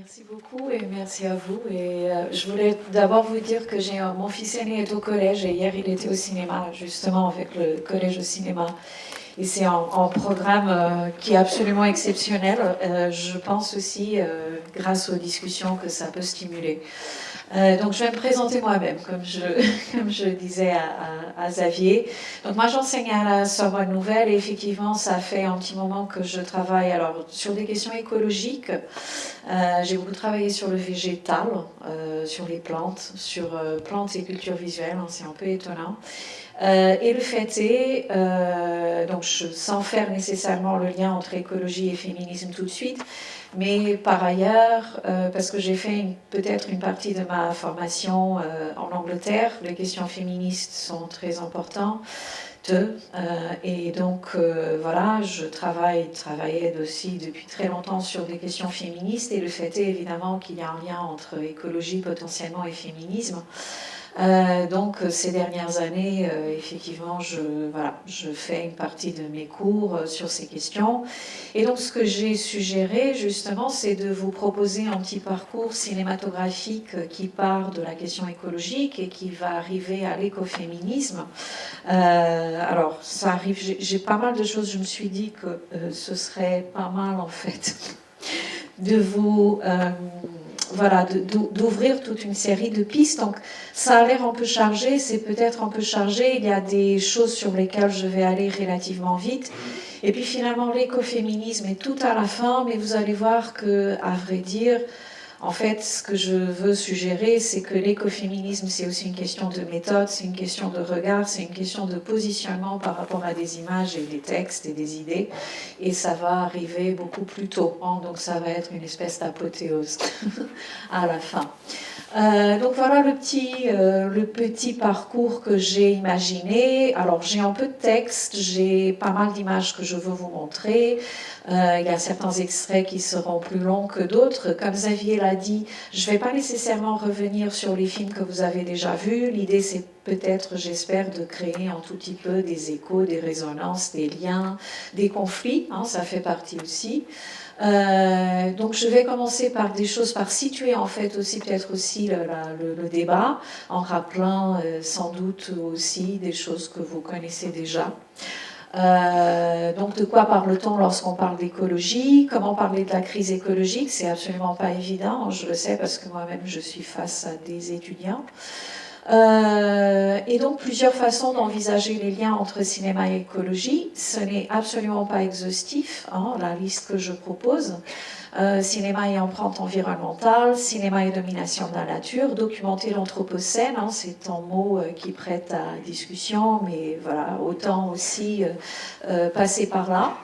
Merci beaucoup et merci à vous. Et je voulais d'abord vous dire que mon fils aîné est au collège et hier il était au cinéma, justement avec le collège au cinéma. Et c'est un programme qui est absolument exceptionnel. Je pense aussi, grâce aux discussions, que ça peut stimuler. Donc je vais me présenter moi-même, comme je disais à Xavier. Donc moi j'enseigne à la Sorbonne Nouvelle et effectivement ça fait un petit moment que je travaille alors, sur des questions écologiques. J'ai beaucoup travaillé sur le végétal, sur les plantes, sur plantes et cultures visuelles, hein, c'est un peu étonnant. Et le fait est, donc sans faire nécessairement le lien entre écologie et féminisme tout de suite, mais par ailleurs, parce que j'ai fait peut-être une partie de ma formation en Angleterre, les questions féministes sont très importantes. Et donc voilà, je travaillais aussi depuis très longtemps sur des questions féministes et le fait est évidemment qu'il y a un lien entre écologie potentiellement et féminisme. Donc ces dernières années, effectivement, je fais une partie de mes cours sur ces questions. Et donc ce que j'ai suggéré justement, c'est de vous proposer un petit parcours cinématographique qui part de la question écologique et qui va arriver à l'écoféminisme. Alors ça arrive, j'ai pas mal de choses, je me suis dit que ce serait pas mal en fait de vous... voilà, d'ouvrir toute une série de pistes. Donc, ça a l'air un peu chargé, c'est peut-être un peu chargé. Il y a des choses sur lesquelles je vais aller relativement vite. Et puis finalement, l'écoféminisme est tout à la fin, mais vous allez voir que, à vrai dire, en fait, ce que je veux suggérer, c'est que l'écoféminisme, c'est aussi une question de méthode, c'est une question de regard, c'est une question de positionnement par rapport à des images et des textes et des idées. Et ça va arriver beaucoup plus tôt. Hein, donc ça va être une espèce d'apothéose à la fin. Donc voilà le petit parcours que j'ai imaginé. Alors j'ai un peu de texte, j'ai pas mal d'images que je veux vous montrer. Il y a certains extraits qui seront plus longs que d'autres. Comme Xavier l'a dit, je ne vais pas nécessairement revenir sur les films que vous avez déjà vus. L'idée c'est peut-être, j'espère, de créer un tout petit peu des échos, des résonances, des liens, des conflits. Hein, ça fait partie aussi. Donc je vais commencer par des choses, par situer en fait aussi peut-être aussi le débat, en rappelant sans doute aussi des choses que vous connaissez déjà. Donc de quoi parle-t-on lorsqu'on parle d'écologie? Comment parler de la crise écologique? C'est absolument pas évident, je le sais parce que moi-même je suis face à des étudiants. Et donc plusieurs façons d'envisager les liens entre cinéma et écologie. Ce n'est absolument pas exhaustif, hein, la liste que je propose. Cinéma et empreinte environnementale, cinéma et domination de la nature, documenter l'anthropocène, hein, c'est un mot qui prête à discussion, mais voilà, autant aussi passer par là.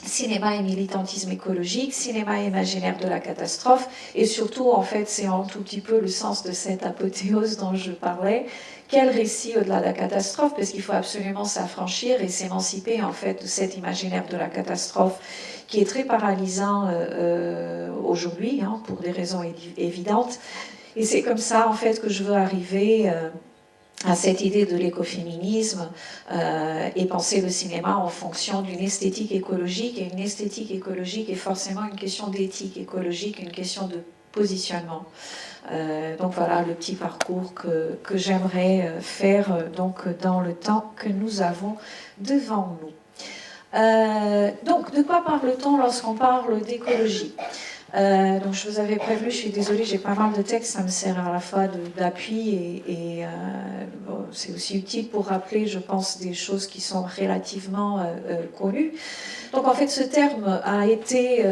Cinéma et militantisme écologique, cinéma et imaginaire de la catastrophe, et surtout, en fait, c'est un tout petit peu le sens de cette apothéose dont je parlais. Quel récit au-delà de la catastrophe? Parce qu'il faut absolument s'affranchir et s'émanciper, en fait, de cet imaginaire de la catastrophe qui est très paralysant aujourd'hui, hein, pour des raisons évidentes. Et c'est comme ça, en fait, que je veux arriver... à cette idée de l'écoféminisme et penser le cinéma en fonction d'une esthétique écologique. Et une esthétique écologique est forcément une question d'éthique écologique, une question de positionnement. Donc voilà le petit parcours que j'aimerais faire donc, dans le temps que nous avons devant nous. Donc de quoi parle-t-on lorsqu'on parle d'écologie? Donc je vous avais prévenu, je suis désolée, j'ai pas mal de textes, ça me sert à la fois d'appui et bon, c'est aussi utile pour rappeler, je pense, des choses qui sont relativement connues. Donc en fait, ce terme a été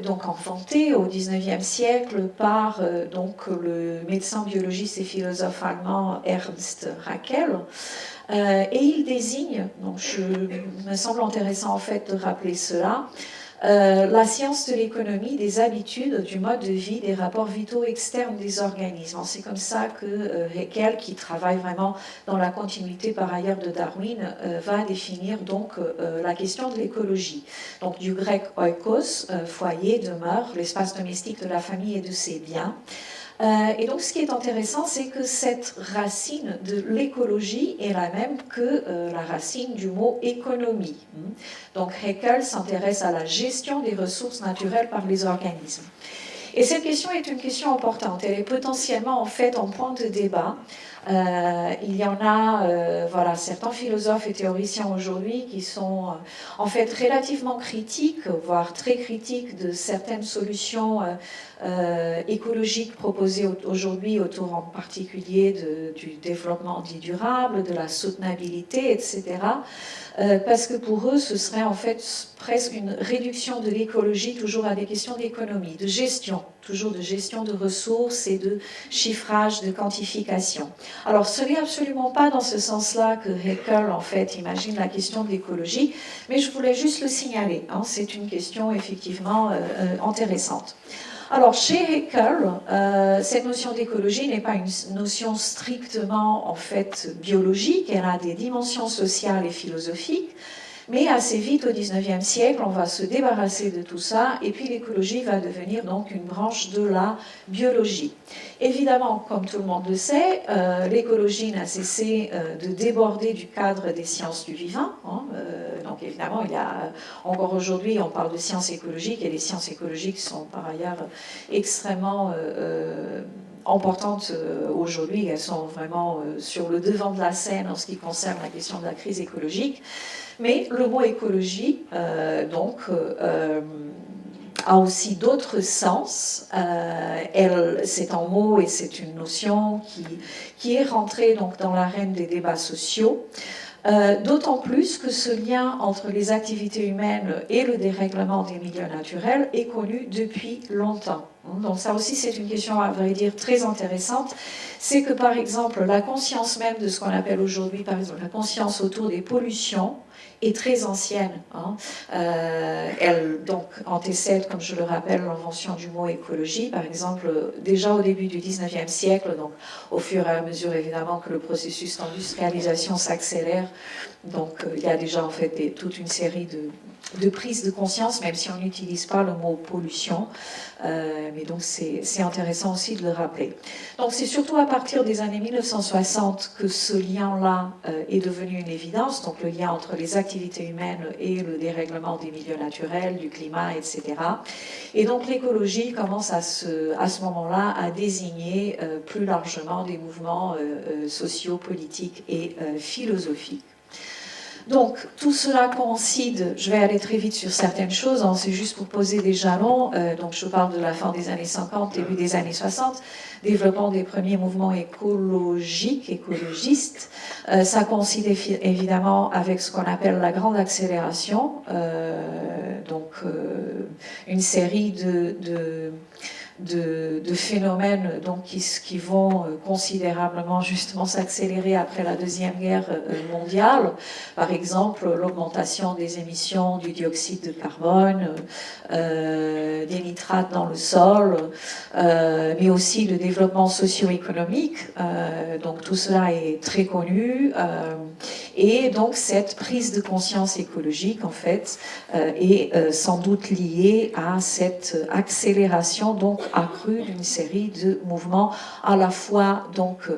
donc inventé au XIXe siècle par donc le médecin biologiste et philosophe allemand Ernst Haeckel. Et il désigne, donc me semble intéressant en fait de rappeler cela, la science de l'économie, des habitudes, du mode de vie, des rapports vitaux externes des organismes. C'est comme ça que Haeckel, qui travaille vraiment dans la continuité par ailleurs de Darwin, va définir donc la question de l'écologie. Donc du grec oikos, foyer, demeure, l'espace domestique de la famille et de ses biens. Et donc, ce qui est intéressant, c'est que cette racine de l'écologie est la même que la racine du mot économie. Donc, Haeckel s'intéresse à la gestion des ressources naturelles par les organismes. Et cette question est une question importante. Elle est potentiellement, en fait, en point de débat. Il y en a, voilà, certains philosophes et théoriciens aujourd'hui qui sont en fait relativement critiques, voire très critiques de certaines solutions écologiques proposées aujourd'hui autour en particulier du développement dit durable, de la soutenabilité, etc. Parce que pour eux, ce serait en fait presque une réduction de l'écologie toujours à des questions d'économie, de gestion, toujours de gestion de ressources et de chiffrage, de quantification. Alors, ce n'est absolument pas dans ce sens-là que Haeckel, en fait, imagine la question de l'écologie, mais je voulais juste le signaler. Hein, c'est une question effectivement intéressante. Alors, chez Haeckel, cette notion d'écologie n'est pas une notion strictement, en fait, biologique, elle a des dimensions sociales et philosophiques, mais assez vite, au XIXe siècle, on va se débarrasser de tout ça, et puis l'écologie va devenir donc une branche de la biologie. Évidemment, comme tout le monde le sait, l'écologie n'a cessé de déborder du cadre des sciences du vivant. Hein, donc évidemment, il y a, encore aujourd'hui, on parle de sciences écologiques, et les sciences écologiques sont par ailleurs extrêmement importantes aujourd'hui. Elles sont vraiment sur le devant de la scène en ce qui concerne la question de la crise écologique. Mais le mot écologie, a aussi d'autres sens. C'est un mot et c'est une notion qui est rentrée donc, dans l'arène des débats sociaux. D'autant plus que ce lien entre les activités humaines et le dérèglement des milieux naturels est connu depuis longtemps. Donc ça aussi, c'est une question, à vrai dire, très intéressante. C'est que, par exemple, la conscience même de ce qu'on appelle aujourd'hui, par exemple, la conscience autour des pollutions, est très ancienne. Hein. Elle donc antécède, comme je le rappelle, l'invention du mot écologie, par exemple, déjà au début du XIXe siècle, donc au fur et à mesure évidemment que le processus d'industrialisation s'accélère, donc il y a déjà en fait toute une série de prises de conscience, même si on n'utilise pas le mot pollution. Mais donc c'est intéressant aussi de le rappeler. Donc c'est surtout à partir des années 1960 que ce lien-là est devenu une évidence, donc le lien entre les activités humaines et le dérèglement des milieux naturels, du climat, etc. Et donc l'écologie commence à ce moment-là à désigner plus largement des mouvements sociaux, politiques et philosophiques. Donc, tout cela coïncide, je vais aller très vite sur certaines choses, hein, c'est juste pour poser des jalons, donc je parle de la fin des années 50, début des années 60, développement des premiers mouvements écologistes, ça coïncide évidemment avec ce qu'on appelle la grande accélération, une série de phénomènes donc, qui vont considérablement justement s'accélérer après la Deuxième Guerre mondiale. Par exemple, l'augmentation des émissions du dioxyde de carbone, des nitrates dans le sol, mais aussi le développement socio-économique. Donc tout cela est très connu. Et donc cette prise de conscience écologique, en fait, est sans doute liée à cette accélération donc accrue d'une série de mouvements à la fois donc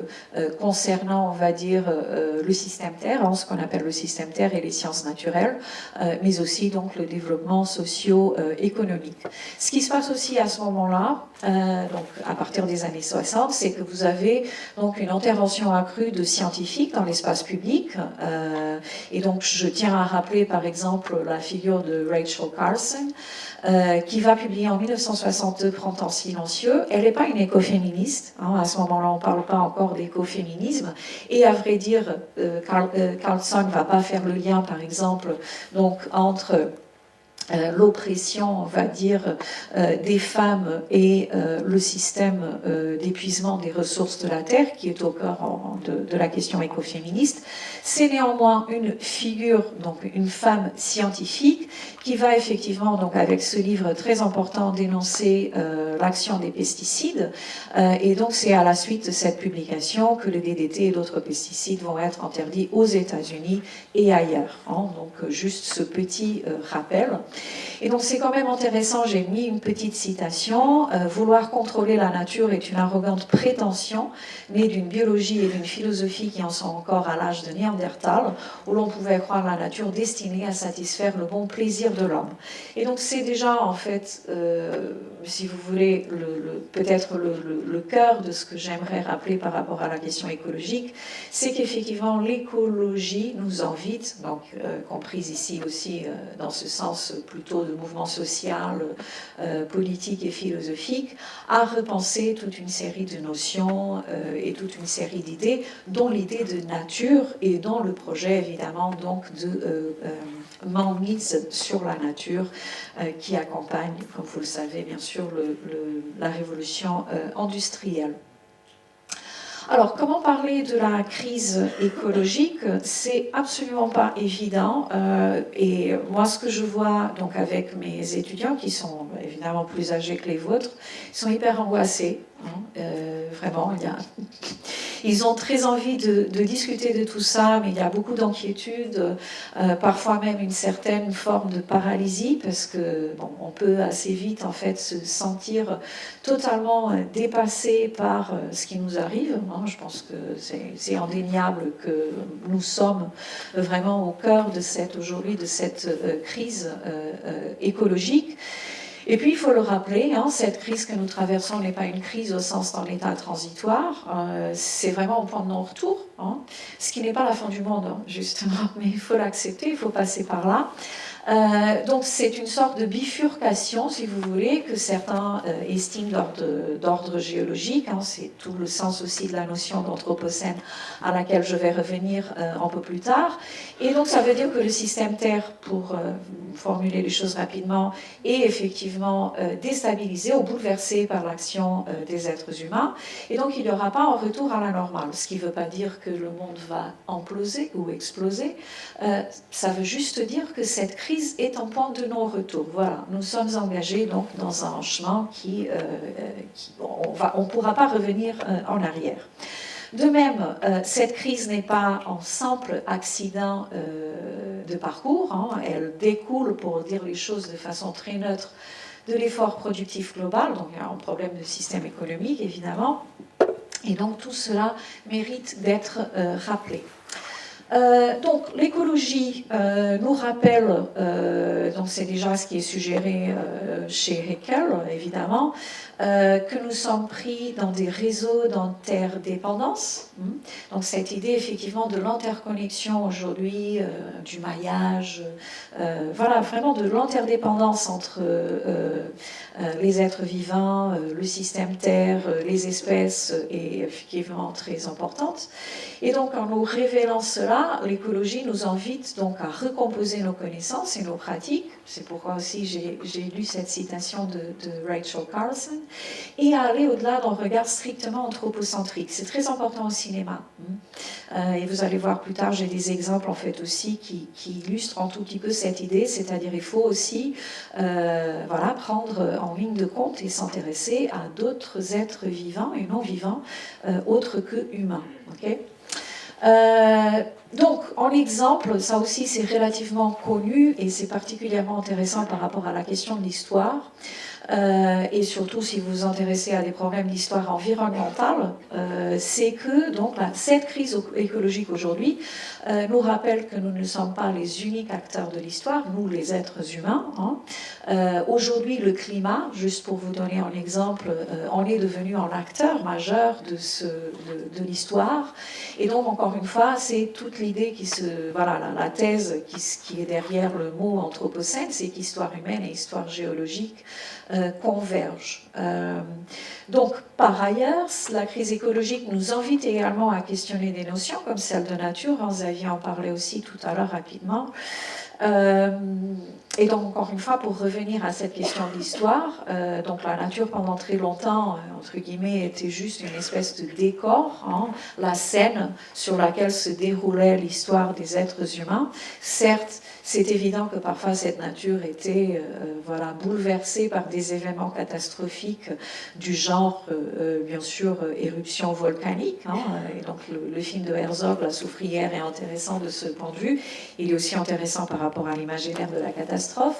concernant, on va dire, le système Terre, hein, ce qu'on appelle le système Terre et les sciences naturelles, mais aussi donc le développement socio-économique. Ce qui se passe aussi à ce moment-là, donc à partir des années 60, c'est que vous avez donc une intervention accrue de scientifiques dans l'espace public. Et donc je tiens à rappeler par exemple la figure de Rachel Carson, qui va publier en 1962 Printemps silencieux. Elle n'est pas une écoféministe, hein, à ce moment-là on ne parle pas encore d'écoféminisme, et à vrai dire, Carlson ne va pas faire le lien par exemple donc, entre l'oppression, on va dire, des femmes et le système d'épuisement des ressources de la Terre, qui est au cœur de la question écoféministe. C'est néanmoins une figure, donc une femme scientifique, qui va effectivement, donc avec ce livre très important, dénoncer l'action des pesticides. Et donc c'est à la suite de cette publication que le DDT et d'autres pesticides vont être interdits aux États-Unis et ailleurs. Hein. Donc juste ce petit rappel. Et donc c'est quand même intéressant, j'ai mis une petite citation, vouloir contrôler la nature est une arrogante prétention, née d'une biologie et d'une philosophie qui en sont encore à l'âge de Néandertal, où l'on pouvait croire la nature destinée à satisfaire le bon plaisir de l'homme. Et donc c'est déjà en fait, si vous voulez, peut-être le cœur de ce que j'aimerais rappeler par rapport à la question écologique, c'est qu'effectivement l'écologie nous invite, donc comprise ici aussi dans ce sens plutôt de mouvement social, politique et philosophique, à repenser toute une série de notions et toute une série d'idées, dont l'idée de nature et dont le projet évidemment donc de mainmise sur la nature qui accompagne, comme vous le savez bien sûr, la révolution industrielle. Alors, comment parler de la crise écologique? C'est absolument pas évident. Et moi, ce que je vois donc avec mes étudiants, qui sont évidemment plus âgés que les vôtres, ils sont hyper angoissés. Vraiment, ils ont très envie de discuter de tout ça, mais il y a beaucoup d'inquiétudes, parfois même une certaine forme de paralysie, parce que bon, on peut assez vite en fait se sentir totalement dépassé par ce qui nous arrive. Je pense que c'est indéniable que nous sommes vraiment au cœur de aujourd'hui de cette crise écologique. Et puis, il faut le rappeler, cette crise que nous traversons n'est pas une crise au sens d'un état transitoire, c'est vraiment au point de non-retour, ce qui n'est pas la fin du monde, justement, mais il faut l'accepter, il faut passer par là. Donc c'est une sorte de bifurcation, si vous voulez, que certains estiment d'ordre géologique. C'est tout le sens aussi de la notion d'anthropocène à laquelle je vais revenir un peu plus tard. Et donc ça veut dire que le système Terre, pour formuler les choses rapidement, est effectivement déstabilisé ou bouleversé par l'action des êtres humains. Et donc il n'y aura pas un retour à la normale, ce qui ne veut pas dire que le monde va imploser ou exploser. Ça veut juste dire que cette crise est un point de non-retour. Voilà, nous sommes engagés donc dans un chemin on ne pourra pas revenir en arrière. De même, cette crise n'est pas un simple accident de parcours, elle découle, pour dire les choses de façon très neutre, de l'effort productif global, donc il y a un problème de système économique évidemment, et donc tout cela mérite d'être rappelé. Donc l'écologie nous rappelle, donc c'est déjà ce qui est suggéré chez Haeckel évidemment, que nous sommes pris dans des réseaux d'interdépendance. Donc cette idée effectivement de l'interconnexion aujourd'hui, du maillage, voilà, vraiment de l'interdépendance entre les êtres vivants, le système Terre, les espèces est effectivement très importante. Et donc en nous révélant cela, l'écologie nous invite donc à recomposer nos connaissances et nos pratiques. C'est pourquoi aussi j'ai lu cette citation de Rachel Carson, et à aller au-delà d'un regard strictement anthropocentrique. C'est très important au cinéma. Et vous allez voir plus tard, j'ai des exemples en fait aussi qui illustrent un tout petit peu cette idée, c'est-à-dire il faut aussi voilà, prendre en ligne de compte et s'intéresser à d'autres êtres vivants et non vivants, autres que humains. Okay. Donc, en exemple, ça aussi c'est relativement connu et c'est particulièrement intéressant par rapport à la question de l'histoire. Et surtout si vous vous intéressez à des problèmes d'histoire environnementale, c'est que donc, cette crise écologique aujourd'hui nous rappelle que nous ne sommes pas les uniques acteurs de l'histoire, nous les êtres humains. Aujourd'hui, le climat, juste pour vous donner un exemple, on est devenu un acteur majeur de l'histoire. Et donc, encore une fois, c'est toute l'idée voilà, la thèse qui est derrière le mot anthropocène, c'est qu'histoire humaine et histoire géologique convergent. Donc, par ailleurs, la crise écologique nous invite également à questionner des notions comme celle de nature. Xavier en parlait aussi tout à l'heure rapidement. Et donc, encore une fois, pour revenir à cette question de l'histoire, donc la nature pendant très longtemps, entre guillemets, était juste une espèce de décor, la scène sur laquelle se déroulait l'histoire des êtres humains. Certes, c'est évident que parfois cette nature était voilà, bouleversée par des événements catastrophiques du genre, bien sûr, éruption volcanique. Hein, et donc le film de Herzog, La Soufrière, est intéressant de ce point de vue. Il est aussi intéressant par rapport à l'imaginaire de la catastrophe.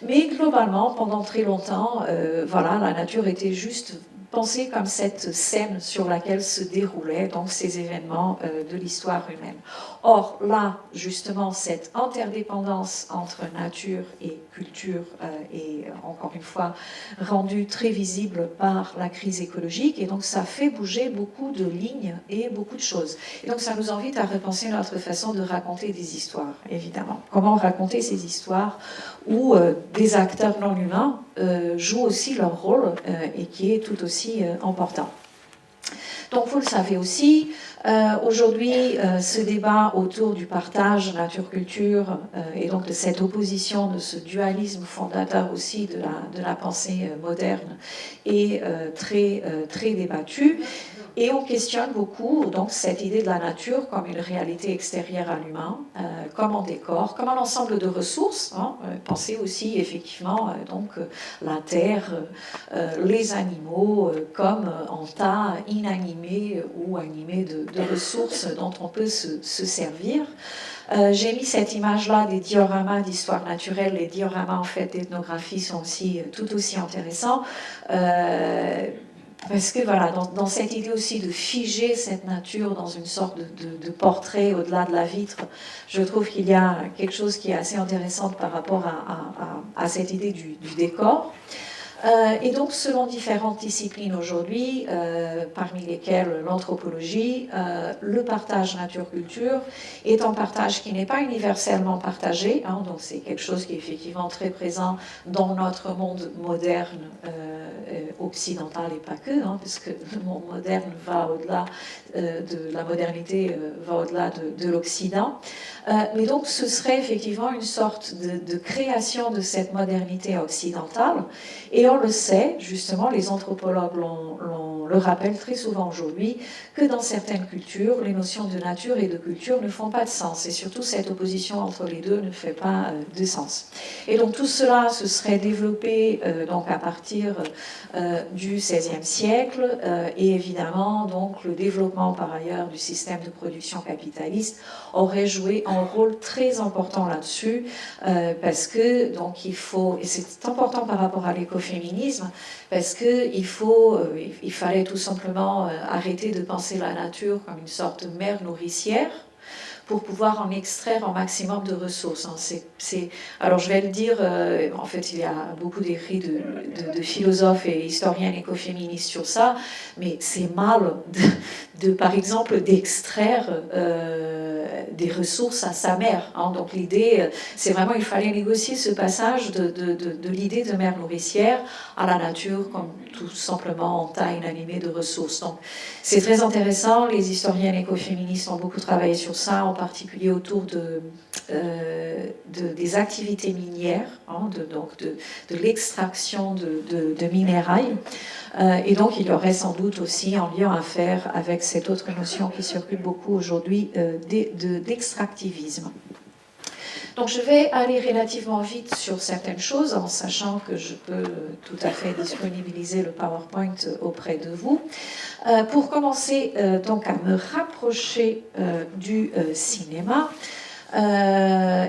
Mais globalement, pendant très longtemps, voilà, la nature était juste pensée comme cette scène sur laquelle se déroulaient donc ces événements de l'histoire humaine. Or, là, justement, cette interdépendance entre nature et culture est, encore une fois, rendue très visible par la crise écologique, et donc ça fait bouger beaucoup de lignes et beaucoup de choses. Et donc ça nous invite à repenser notre façon de raconter des histoires, évidemment. Comment raconter ces histoires où des acteurs non humains jouent aussi leur rôle et qui est tout aussi important. Donc vous le savez aussi, aujourd'hui ce débat autour du partage nature-culture et donc de cette opposition, de ce dualisme fondateur aussi de la pensée moderne est très débattu. Et on questionne beaucoup donc, cette idée de la nature comme une réalité extérieure à l'humain, comme un décor, comme un ensemble de ressources. Hein, pensez aussi effectivement donc, la terre, les animaux comme un tas inanimé ou animé de ressources dont on peut se servir. J'ai mis cette image-là des dioramas d'histoire naturelle. Les dioramas en fait d'ethnographie sont aussi tout aussi intéressants. Parce que voilà, dans cette idée aussi de figer cette nature dans une sorte de portrait au-delà de la vitre, je trouve qu'il y a quelque chose qui est assez intéressant par rapport à cette idée du décor. Et donc, selon différentes disciplines aujourd'hui, parmi lesquelles l'anthropologie, le partage nature-culture est un partage qui n'est pas universellement partagé. Hein, donc, c'est quelque chose qui est effectivement très présent dans notre monde moderne occidental et pas que, hein, parce que le monde moderne va au-delà de la modernité, va au-delà de l'Occident. Mais donc, ce serait effectivement une sorte de création de cette modernité occidentale. Et on le sait, justement, les anthropologues le rappellent très souvent aujourd'hui, que dans certaines cultures, les notions de nature et de culture ne font pas de sens. Et surtout, cette opposition entre les deux ne fait pas de sens. Et donc, tout cela se serait développé donc, à partir du XVIe siècle. Et évidemment, donc, le développement, par ailleurs, du système de production capitaliste aurait joué un rôle très important là-dessus, parce que, donc, il faut, et c'est important par rapport à l'écoféminisme, parce qu'il fallait tout simplement arrêter de penser la nature comme une sorte de mère nourricière, pour pouvoir en extraire un maximum de ressources. Alors je vais le dire, en fait il y a beaucoup d'écrits de philosophes et historiens écoféministes sur ça, mais c'est mal par exemple d'extraire des ressources à sa mère. Hein. Donc l'idée, c'est vraiment, il fallait négocier ce passage de l'idée de mère nourricière à la nature comme tout simplement en tas inanimé de ressources. Donc c'est très intéressant, les historiennes écoféministes ont beaucoup travaillé sur ça, en particulier autour des activités minières, hein, de l'extraction de minérailles. Et donc il y aurait sans doute aussi un lien à faire avec cette autre notion qui circule beaucoup aujourd'hui d'extractivisme. Donc je vais aller relativement vite sur certaines choses en sachant que je peux tout à fait disponibiliser le PowerPoint auprès de vous. Pour commencer donc à me rapprocher du cinéma,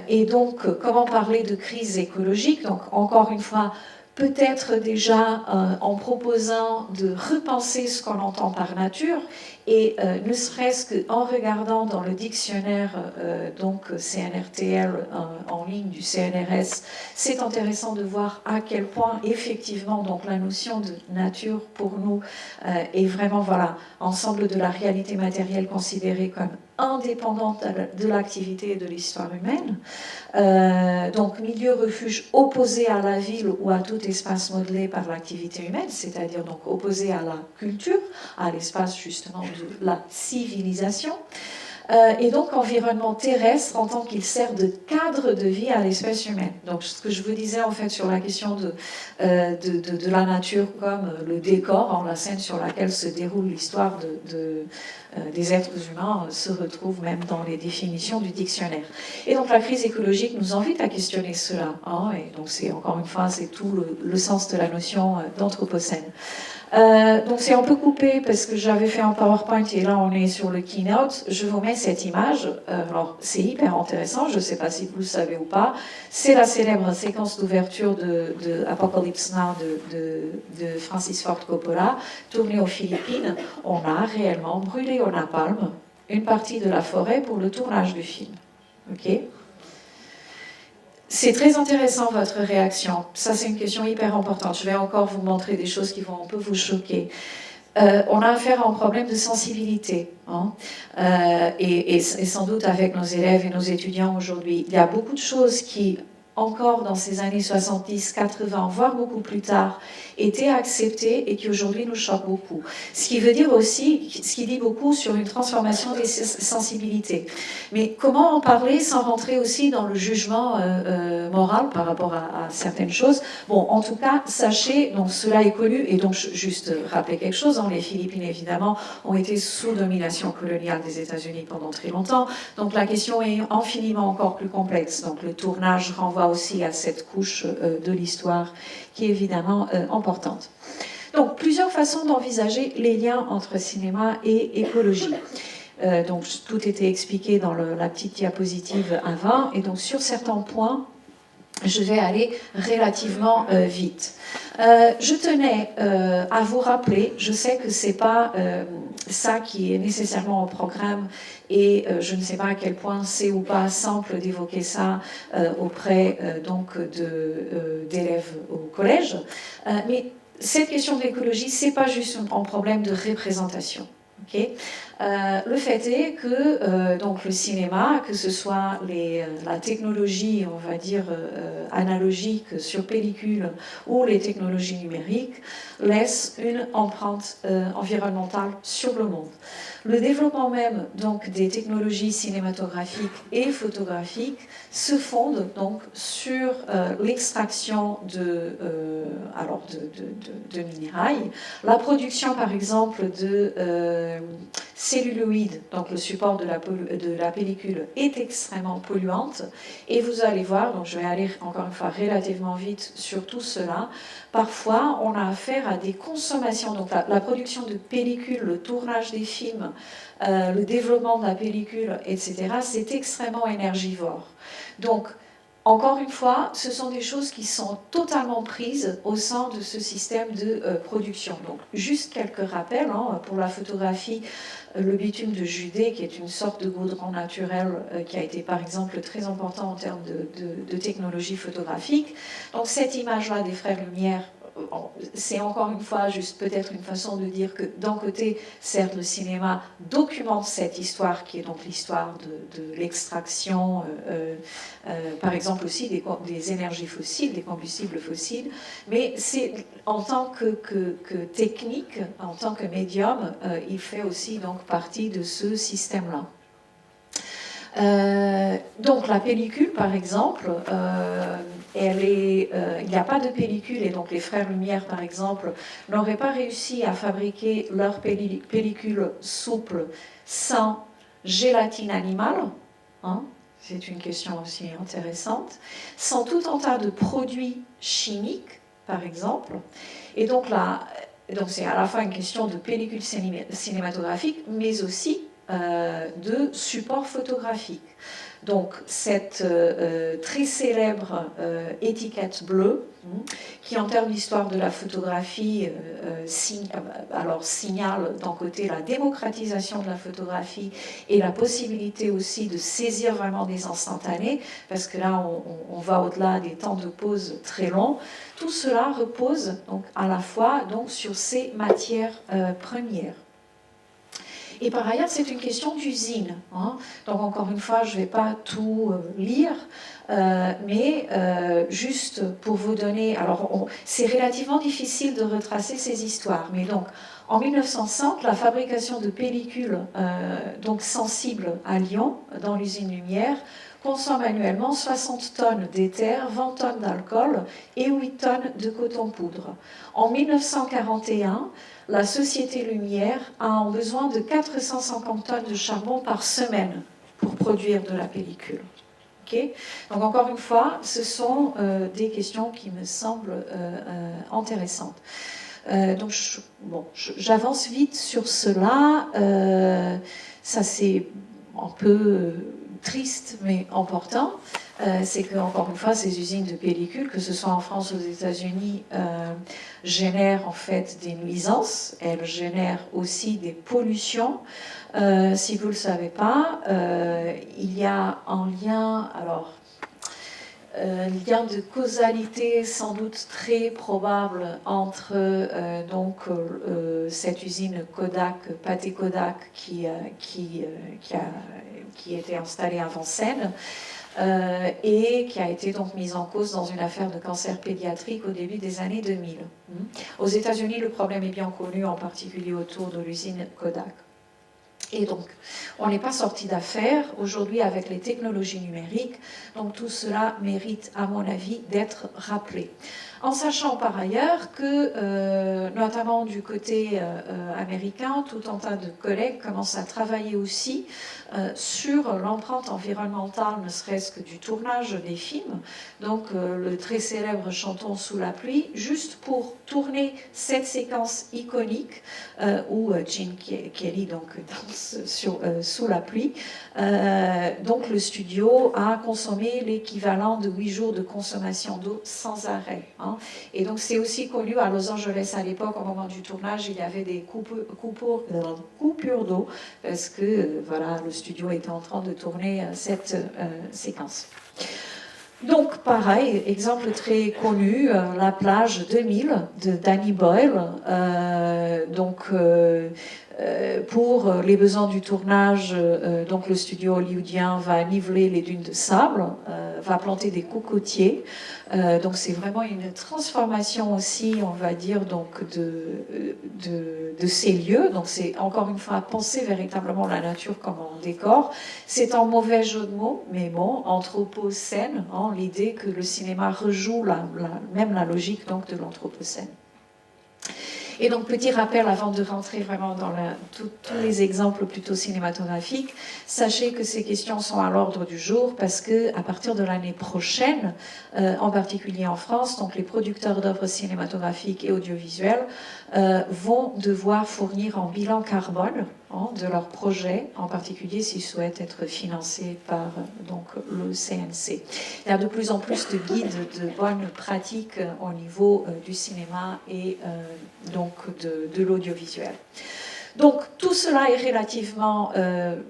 et donc comment parler de crise écologique, donc encore une fois peut-être déjà en proposant de repenser ce qu'on entend par nature, et ne serait-ce qu'en regardant dans le dictionnaire donc CNRTL en ligne du CNRS, c'est intéressant de voir à quel point effectivement donc la notion de nature pour nous est vraiment voilà ensemble de la réalité matérielle considérée comme indépendante de l'activité et de l'histoire humaine. Donc milieu refuge opposé à la ville ou à tout espace modelé par l'activité humaine, c'est-à-dire donc opposé à la culture, à l'espace justement de la civilisation. et donc environnement terrestre en tant qu'il sert de cadre de vie à l'espèce humaine. Donc ce que je vous disais en fait sur la question de la nature comme le décor, la scène sur laquelle se déroule l'histoire des êtres humains se retrouve même dans les définitions du dictionnaire. Et donc la crise écologique nous invite à questionner cela. Et donc c'est encore une fois, c'est tout le sens de la notion d'anthropocène. Donc c'est un peu coupé parce que j'avais fait un PowerPoint et là on est sur le keynote. Je vous mets cette image. Alors c'est hyper intéressant, je ne sais pas si vous le savez ou pas. C'est la célèbre séquence d'ouverture de Apocalypse Now de Francis Ford Coppola, tournée aux Philippines. On a réellement brûlé au napalm une partie de la forêt pour le tournage du film. Ok ? C'est très intéressant votre réaction. Ça, c'est une question hyper importante. Je vais encore vous montrer des choses qui vont un peu vous choquer. On a affaire à un problème de sensibilité, et sans doute avec nos élèves et nos étudiants aujourd'hui. Il y a beaucoup de choses qui, encore dans ces années 70, 80, voire beaucoup plus tard, étaient acceptées et qui aujourd'hui nous choquent beaucoup. Ce qui veut dire aussi, ce qui dit beaucoup sur une transformation des sensibilités. Mais comment en parler sans rentrer aussi dans le jugement moral par rapport à certaines choses? Bon, en tout cas, sachez, donc cela est connu, et donc juste rappeler quelque chose, les Philippines évidemment ont été sous domination coloniale des États-Unis pendant très longtemps, donc la question est infiniment encore plus complexe. Donc le tournage renvoie aussi à cette couche de l'histoire qui est évidemment importante. Donc plusieurs façons d'envisager les liens entre cinéma et écologie. Donc tout était expliqué dans la petite diapositive avant, et donc sur certains points, je vais aller relativement vite. Je tenais à vous rappeler, je sais que ce n'est pas ça qui est nécessairement au programme, et je ne sais pas à quel point c'est ou pas simple d'évoquer ça auprès d'élèves au collège, mais cette question de l'écologie, ce n'est pas juste un problème de représentation. Okay. Le fait est que donc le cinéma, que ce soit la technologie, on va dire analogique sur pellicule ou les technologies numériques, laisse une empreinte environnementale sur le monde. Le développement même donc des technologies cinématographiques et photographiques se fonde donc sur l'extraction de minérailles, la production par exemple de celluloïd, donc le support de la pellicule, est extrêmement polluante, et vous allez voir, donc je vais aller encore une fois relativement vite sur tout cela. Parfois on a affaire à des consommations, donc la production de pellicules, le tournage des films, le développement de la pellicule, etc., c'est extrêmement énergivore. Donc encore une fois, ce sont des choses qui sont totalement prises au sein de ce système de production. Donc, juste quelques rappels, pour la photographie, le bitume de Judée, qui est une sorte de goudron naturel qui a été par exemple très important en termes de technologie photographique. Donc cette image-là des Frères Lumière, c'est encore une fois juste peut-être une façon de dire que d'un côté, certes, le cinéma documente cette histoire qui est donc l'histoire de l'extraction, par exemple aussi des énergies fossiles, des combustibles fossiles, mais c'est en tant que technique, en tant que médium, il fait aussi donc partie de ce système-là. Donc la pellicule, par exemple, il n'y a pas de pellicule, et donc les Frères Lumière, par exemple, n'auraient pas réussi à fabriquer leur pellicule souple sans gélatine animale. C'est une question aussi intéressante. Sans tout un tas de produits chimiques, par exemple. Et donc là, c'est à la fois une question de pellicule cinématographique, mais aussi de support photographique. Donc cette très célèbre étiquette bleue, qui en termes d'histoire de la photographie signale d'un côté la démocratisation de la photographie et la possibilité aussi de saisir vraiment des instantanés, parce que là on va au-delà des temps de pause très longs. Tout cela repose donc à la fois donc sur ces matières premières. Et par ailleurs, c'est une question d'usine. Hein. Donc encore une fois, je ne vais pas tout lire, mais juste pour vous donner... Alors, c'est relativement difficile de retracer ces histoires, mais donc, en 1900, la fabrication de pellicules donc sensibles à Lyon, dans l'usine Lumière, consomme annuellement 60 tonnes d'éther, 20 tonnes d'alcool et 8 tonnes de coton-poudre. En 1941, la société Lumière a besoin de 450 tonnes de charbon par semaine pour produire de la pellicule. Okay. Donc encore une fois, ce sont des questions qui me semblent intéressantes. Donc j'avance vite sur cela. Ça c'est un peu triste mais important. C'est que encore une fois, ces usines de pellicules, que ce soit en France ou aux États-Unis, génèrent en fait des nuisances. Elles génèrent aussi des pollutions. Si vous ne le savez pas, il y a un lien, lien de causalité sans doute très probable entre cette usine Kodak, Pathé Kodak, qui était installée à Vincennes, et qui a été donc mise en cause dans une affaire de cancer pédiatrique au début des années 2000. Aux États-Unis, le problème est bien connu, en particulier autour de l'usine Kodak. Et donc, on n'est pas sorti d'affaire aujourd'hui avec les technologies numériques, donc tout cela mérite, à mon avis, d'être rappelé. En sachant par ailleurs que, notamment du côté américain, tout un tas de collègues commencent à travailler aussi sur l'empreinte environnementale, ne serait-ce que du tournage des films. Donc le très célèbre Chantons sous la pluie, juste pour tourner cette séquence iconique où Gene Kelly donc, danse sous la pluie. Donc le studio a consommé l'équivalent de 8 jours de consommation d'eau sans arrêt. Hein. Et donc c'est aussi connu à Los Angeles à l'époque, au moment du tournage, il y avait des coupures d'eau parce que voilà, le studio était en train de tourner cette séquence. Donc pareil, exemple très connu, la plage 2000 de Danny Boyle. Pour les besoins du tournage, donc le studio hollywoodien va niveler les dunes de sable, va planter des cocotiers. Donc c'est vraiment une transformation aussi, on va dire, donc de ces lieux. Donc c'est encore une fois penser véritablement la nature comme un décor. C'est un mauvais jeu de mots, mais bon, anthropocène, hein, l'idée que le cinéma rejoue même la logique donc de l'anthropocène. Et donc, petit rappel avant de rentrer vraiment dans tous les exemples plutôt cinématographiques, sachez que ces questions sont à l'ordre du jour parce qu'à partir de l'année prochaine, en particulier en France, donc les producteurs d'œuvres cinématographiques et audiovisuelles vont devoir fournir un bilan carbone de leur projet, en particulier s'ils souhaitent être financés par donc, le CNC. Il y a de plus en plus de guides de bonnes pratiques au niveau du cinéma et donc de l'audiovisuel. Donc tout cela est relativement,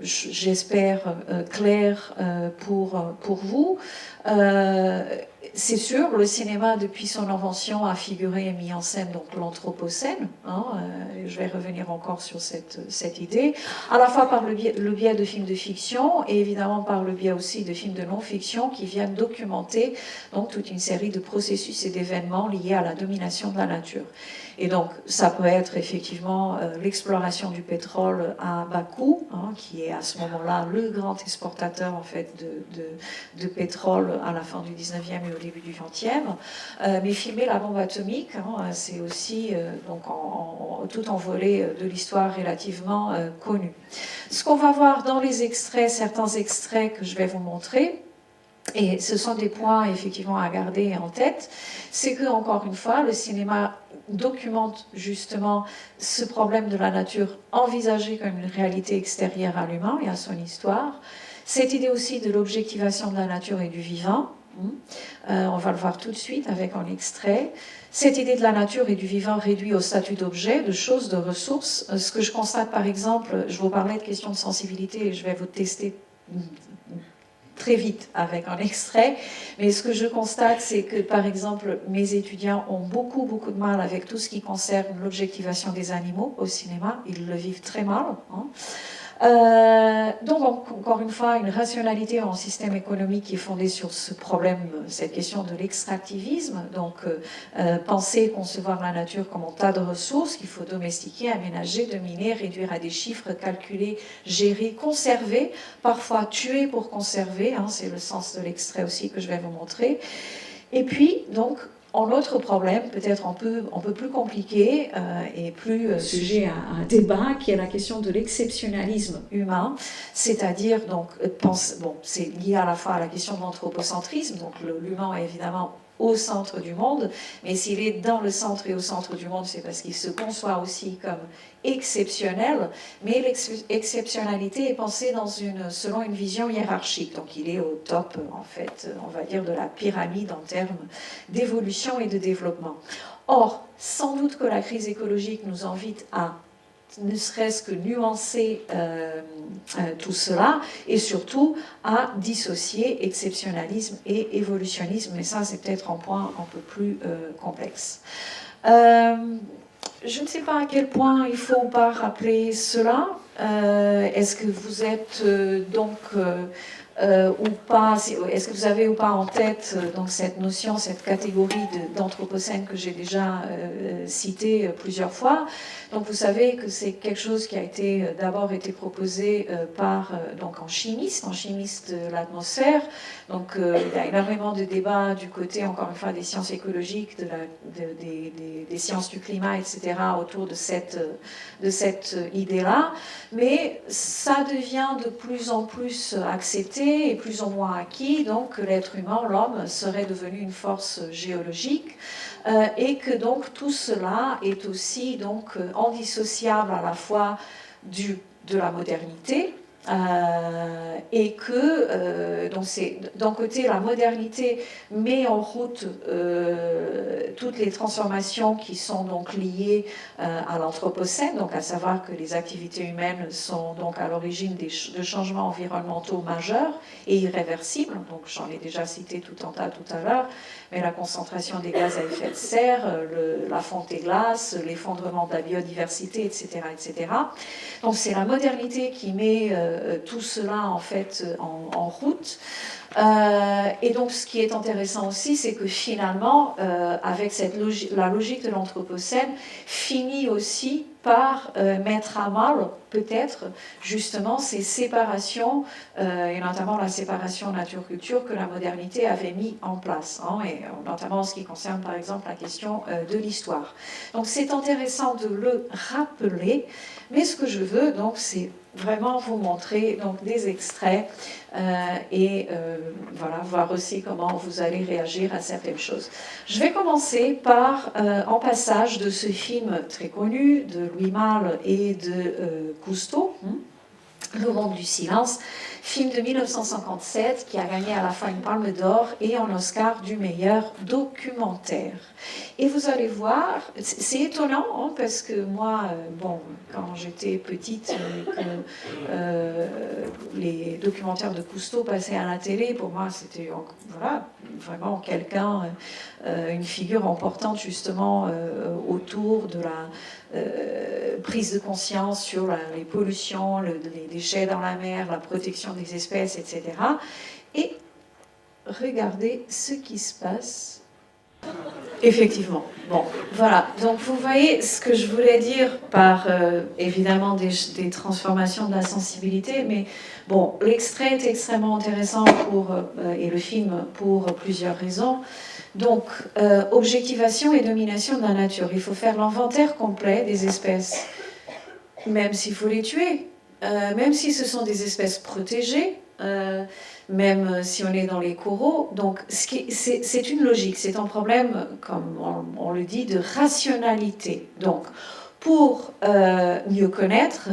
j'espère, clair pour vous. C'est sûr, le cinéma, depuis son invention, a figuré et mis en scène donc l'anthropocène. Hein, je vais revenir encore sur cette idée, à la fois par le biais de films de fiction et évidemment par le biais aussi de films de non-fiction qui viennent documenter donc toute une série de processus et d'événements liés à la domination de la nature. Et donc, ça peut être effectivement l'exploration du pétrole à bas coût, hein, qui est à ce moment-là le grand exportateur en fait de pétrole à la fin du 19e et au début du 20e. Mais filmer la bombe atomique, hein, c'est aussi donc tout en volet de l'histoire relativement connu. Ce qu'on va voir dans les extraits, certains extraits que je vais vous montrer, et ce sont des points effectivement à garder en tête, c'est que, encore une fois, le cinéma documente justement ce problème de la nature envisagé comme une réalité extérieure à l'humain et à son histoire. Cette idée aussi de l'objectivation de la nature et du vivant, on va le voir tout de suite avec un extrait. Cette idée de la nature et du vivant réduit au statut d'objet, de choses, de ressources. Ce que je constate par exemple, je vous parlais de questions de sensibilité et je vais vous tester très vite avec un extrait, mais ce que je constate, c'est que, par exemple, mes étudiants ont beaucoup de mal avec tout ce qui concerne l'objectivation des animaux au cinéma. Ils le vivent très mal. Hein. Donc, encore une fois, une rationalité en système économique qui est fondée sur ce problème, cette question de l'extractivisme. Donc, penser, concevoir la nature comme un tas de ressources qu'il faut domestiquer, aménager, dominer, réduire à des chiffres, calculer, gérer, conserver, parfois tuer pour conserver. Hein, c'est le sens de l'extrait aussi que je vais vous montrer. Et puis, donc, un autre problème, peut-être un peu plus compliqué et plus sujet à un débat, qui est la question de l'exceptionnalisme humain, c'est-à-dire, donc, c'est lié à la fois à la question de l'anthropocentrisme, donc l'humain est évidemment au centre du monde, mais s'il est dans le centre et au centre du monde, c'est parce qu'il se conçoit aussi comme exceptionnel, mais l'exceptionnalité est pensée selon une vision hiérarchique, donc il est au top, en fait, on va dire, de la pyramide en termes d'évolution et de développement. Or, sans doute que la crise écologique nous invite à ne serait-ce que nuancer tout cela, et surtout à dissocier exceptionnalisme et évolutionnisme, mais ça c'est peut-être un point un peu plus complexe. Je ne sais pas à quel point il faut ou pas rappeler cela. Est-ce que vous êtes ou pas, est-ce que vous avez ou pas en tête donc cette notion, cette catégorie d'anthropocène que j'ai déjà citée plusieurs fois. Donc vous savez que c'est quelque chose qui a d'abord été proposé par donc un chimiste de l'atmosphère. Donc il y a énormément de débats du côté, encore une fois, des sciences écologiques, des sciences du climat, etc., autour de cette idée-là. Mais ça devient de plus en plus accepté et plus ou moins acquis, donc que l'être humain, l'homme, serait devenu une force géologique et que donc tout cela est aussi donc indissociable à la fois de la modernité, et que donc c'est d'un côté la modernité met en route toutes les transformations qui sont donc liées à l'anthropocène, donc à savoir que les activités humaines sont donc à l'origine de changements environnementaux majeurs et irréversibles. Donc j'en ai déjà cité tout un tas tout à l'heure, mais la concentration des gaz à effet de serre, la fonte des glaces, l'effondrement de la biodiversité, etc., etc. Donc c'est la modernité qui met tout cela en fait en route. Et donc ce qui est intéressant aussi, c'est que finalement, avec la logique de l'anthropocène, finit aussi par mettre à mal peut-être justement ces séparations, et notamment la séparation nature-culture que la modernité avait mis en place, hein, et notamment en ce qui concerne par exemple la question de l'histoire. Donc c'est intéressant de le rappeler, mais ce que je veux donc c'est vraiment vous montrer donc des extraits et voilà, voir aussi comment vous allez réagir à certaines choses. Je vais commencer par un passage de ce film très connu de Louis Malle et de Cousteau, Le Monde du silence, film de 1957 qui a gagné à la fois une Palme d'Or et un Oscar du meilleur documentaire. Et vous allez voir, c'est étonnant hein, parce que moi, quand j'étais petite, les documentaires de Cousteau passaient à la télé, pour moi c'était vraiment quelqu'un, une figure importante justement autour de la prise de conscience sur les pollutions, les déchets dans la mer, la protection des espèces, etc. Et regardez ce qui se passe. Effectivement. Bon, voilà. Donc vous voyez ce que je voulais dire par évidemment des transformations de la sensibilité, mais bon, l'extrait est extrêmement intéressant et le film pour plusieurs raisons. Donc, objectivation et domination de la nature. Il faut faire l'inventaire complet des espèces, même s'il faut les tuer, même si ce sont des espèces protégées, même si on est dans les coraux. Donc, c'est une logique, c'est un problème, comme on le dit, de rationalité. Donc, pour mieux connaître,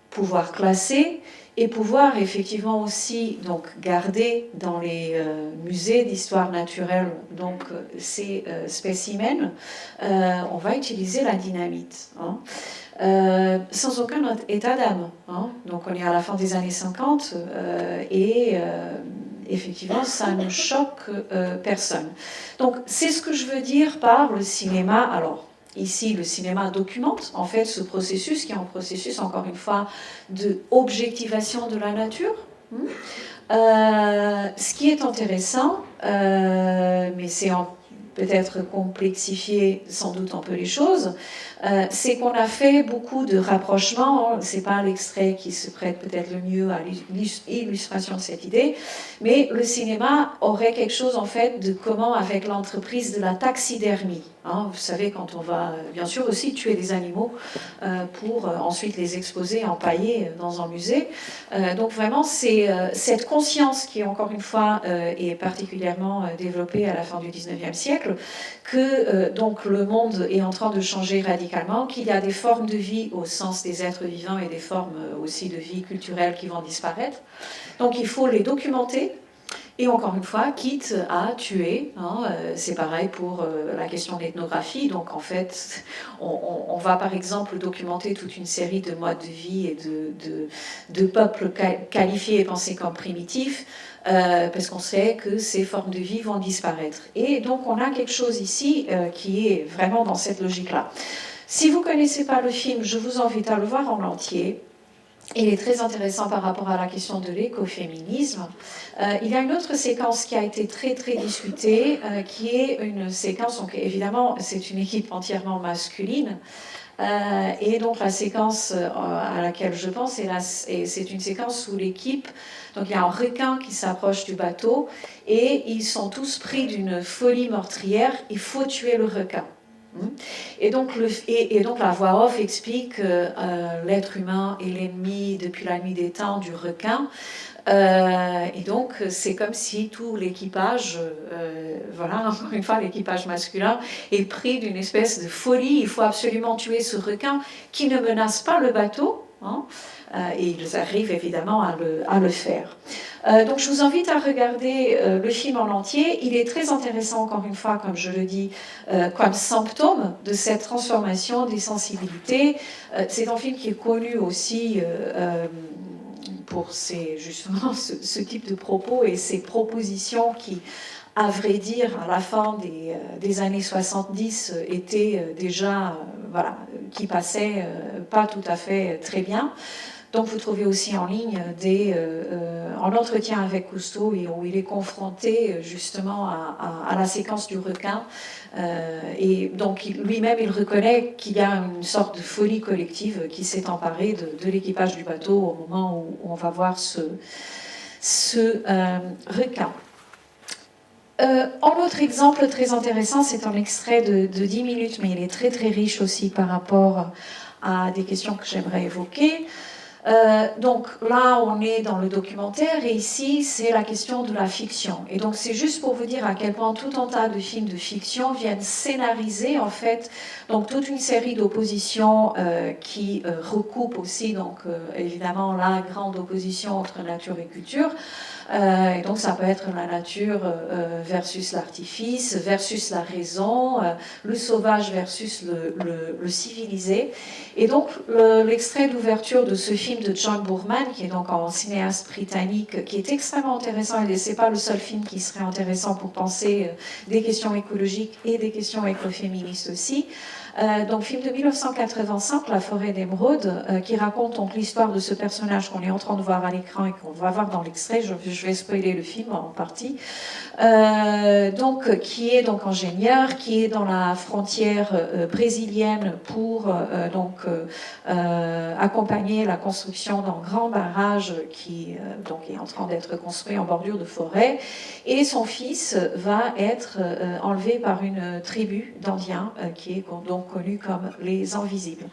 pouvoir classer, et pouvoir effectivement aussi donc, garder dans les musées d'histoire naturelle donc, ces spécimens, on va utiliser la dynamite. Hein. Sans aucun état d'âme. Hein. Donc on est à la fin des années 50 et effectivement, ça ne choque personne. Donc, c'est ce que je veux dire par le cinéma. Alors, ici, le cinéma documente en fait ce processus, qui est un processus, encore une fois, de objectivation de la nature. Ce qui est intéressant, mais c'est peut-être complexifier sans doute un peu les choses, c'est qu'on a fait beaucoup de rapprochements. C'est pas l'extrait qui se prête peut-être le mieux à l'illustration de cette idée, mais le cinéma aurait quelque chose en fait de commun avec l'entreprise de la taxidermie. Vous savez, quand on va bien sûr aussi tuer des animaux pour ensuite les exposer, empailler dans un musée. Donc vraiment, c'est cette conscience qui, encore une fois, est particulièrement développée à la fin du 19e siècle, que donc le monde est en train de changer radicalement, qu'il y a des formes de vie au sens des êtres vivants et des formes aussi de vie culturelle qui vont disparaître. Donc il faut les documenter. Et encore une fois, quitte à tuer, c'est pareil pour la question de l'ethnographie. Donc en fait, on va par exemple documenter toute une série de modes de vie et de peuples qualifiés et pensés comme primitifs, parce qu'on sait que ces formes de vie vont disparaître. Et donc on a quelque chose ici qui est vraiment dans cette logique-là. Si vous ne connaissez pas le film, je vous invite à le voir en entier. Il est très intéressant par rapport à la question de l'écoféminisme. Il y a une autre séquence qui a été très très discutée, qui est une séquence, donc évidemment c'est une équipe entièrement masculine, et donc la séquence à laquelle je pense, c'est une séquence où l'équipe, donc il y a un requin qui s'approche du bateau, et ils sont tous pris d'une folie meurtrière, il faut tuer le requin. Et donc la voix off explique que l'être humain est l'ennemi depuis la nuit des temps du requin. Et donc c'est comme si tout l'équipage, voilà, encore une fois l'équipage masculin, est pris d'une espèce de folie. Il faut absolument tuer ce requin qui ne menace pas le bateau. Et ils arrivent évidemment à le faire. Donc je vous invite à regarder le film en entier. Il est très intéressant, encore une fois, comme je le dis, comme symptôme de cette transformation des sensibilités. C'est un film qui est connu aussi pour justement ce type de propos et ces propositions qui, à vrai dire, à la fin des années 70, étaient déjà, voilà, qui passaient pas tout à fait très bien. Donc vous trouvez aussi en ligne en entretien avec Cousteau, où il est confronté justement à la séquence du requin. Et donc lui-même, il reconnaît qu'il y a une sorte de folie collective qui s'est emparée de l'équipage du bateau au moment où on va voir ce requin. Un autre exemple très intéressant, c'est un extrait de 10 minutes, mais il est très très riche aussi par rapport à des questions que j'aimerais évoquer. Donc là, on est dans le documentaire et ici, c'est la question de la fiction. Et donc, c'est juste pour vous dire à quel point tout un tas de films de fiction viennent scénariser, en fait, donc toute une série d'oppositions qui recoupent aussi, donc évidemment, la grande opposition entre nature et culture. Et donc, ça peut être la nature versus l'artifice, versus la raison, le sauvage versus le civilisé. Et donc, l'extrait d'ouverture de ce film de John Boorman, qui est donc un cinéaste britannique, qui est extrêmement intéressant, et ce n'est pas le seul film qui serait intéressant pour penser des questions écologiques et des questions écoféministes aussi. Donc, film de 1985, La forêt d'émeraude, qui raconte donc l'histoire de ce personnage qu'on est en train de voir à l'écran et qu'on va voir dans l'extrait. Je vais spoiler le film en partie. Donc, qui est donc ingénieur, qui est dans la frontière brésilienne pour accompagner la construction d'un grand barrage qui donc est en train d'être construit en bordure de forêt. Et son fils va être enlevé par une tribu d'Indiens qui est donc connue comme les Invisibles.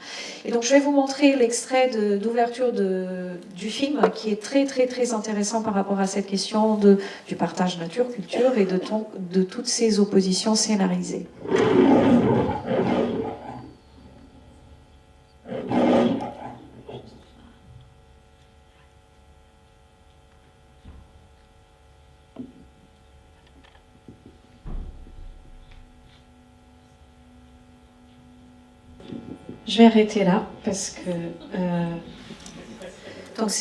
Et donc je vais vous montrer l'extrait d'ouverture du film qui est très très très intéressant par rapport à cette question du partage nature-culture et de toutes ces oppositions scénarisées. Je vais arrêter là parce que Donc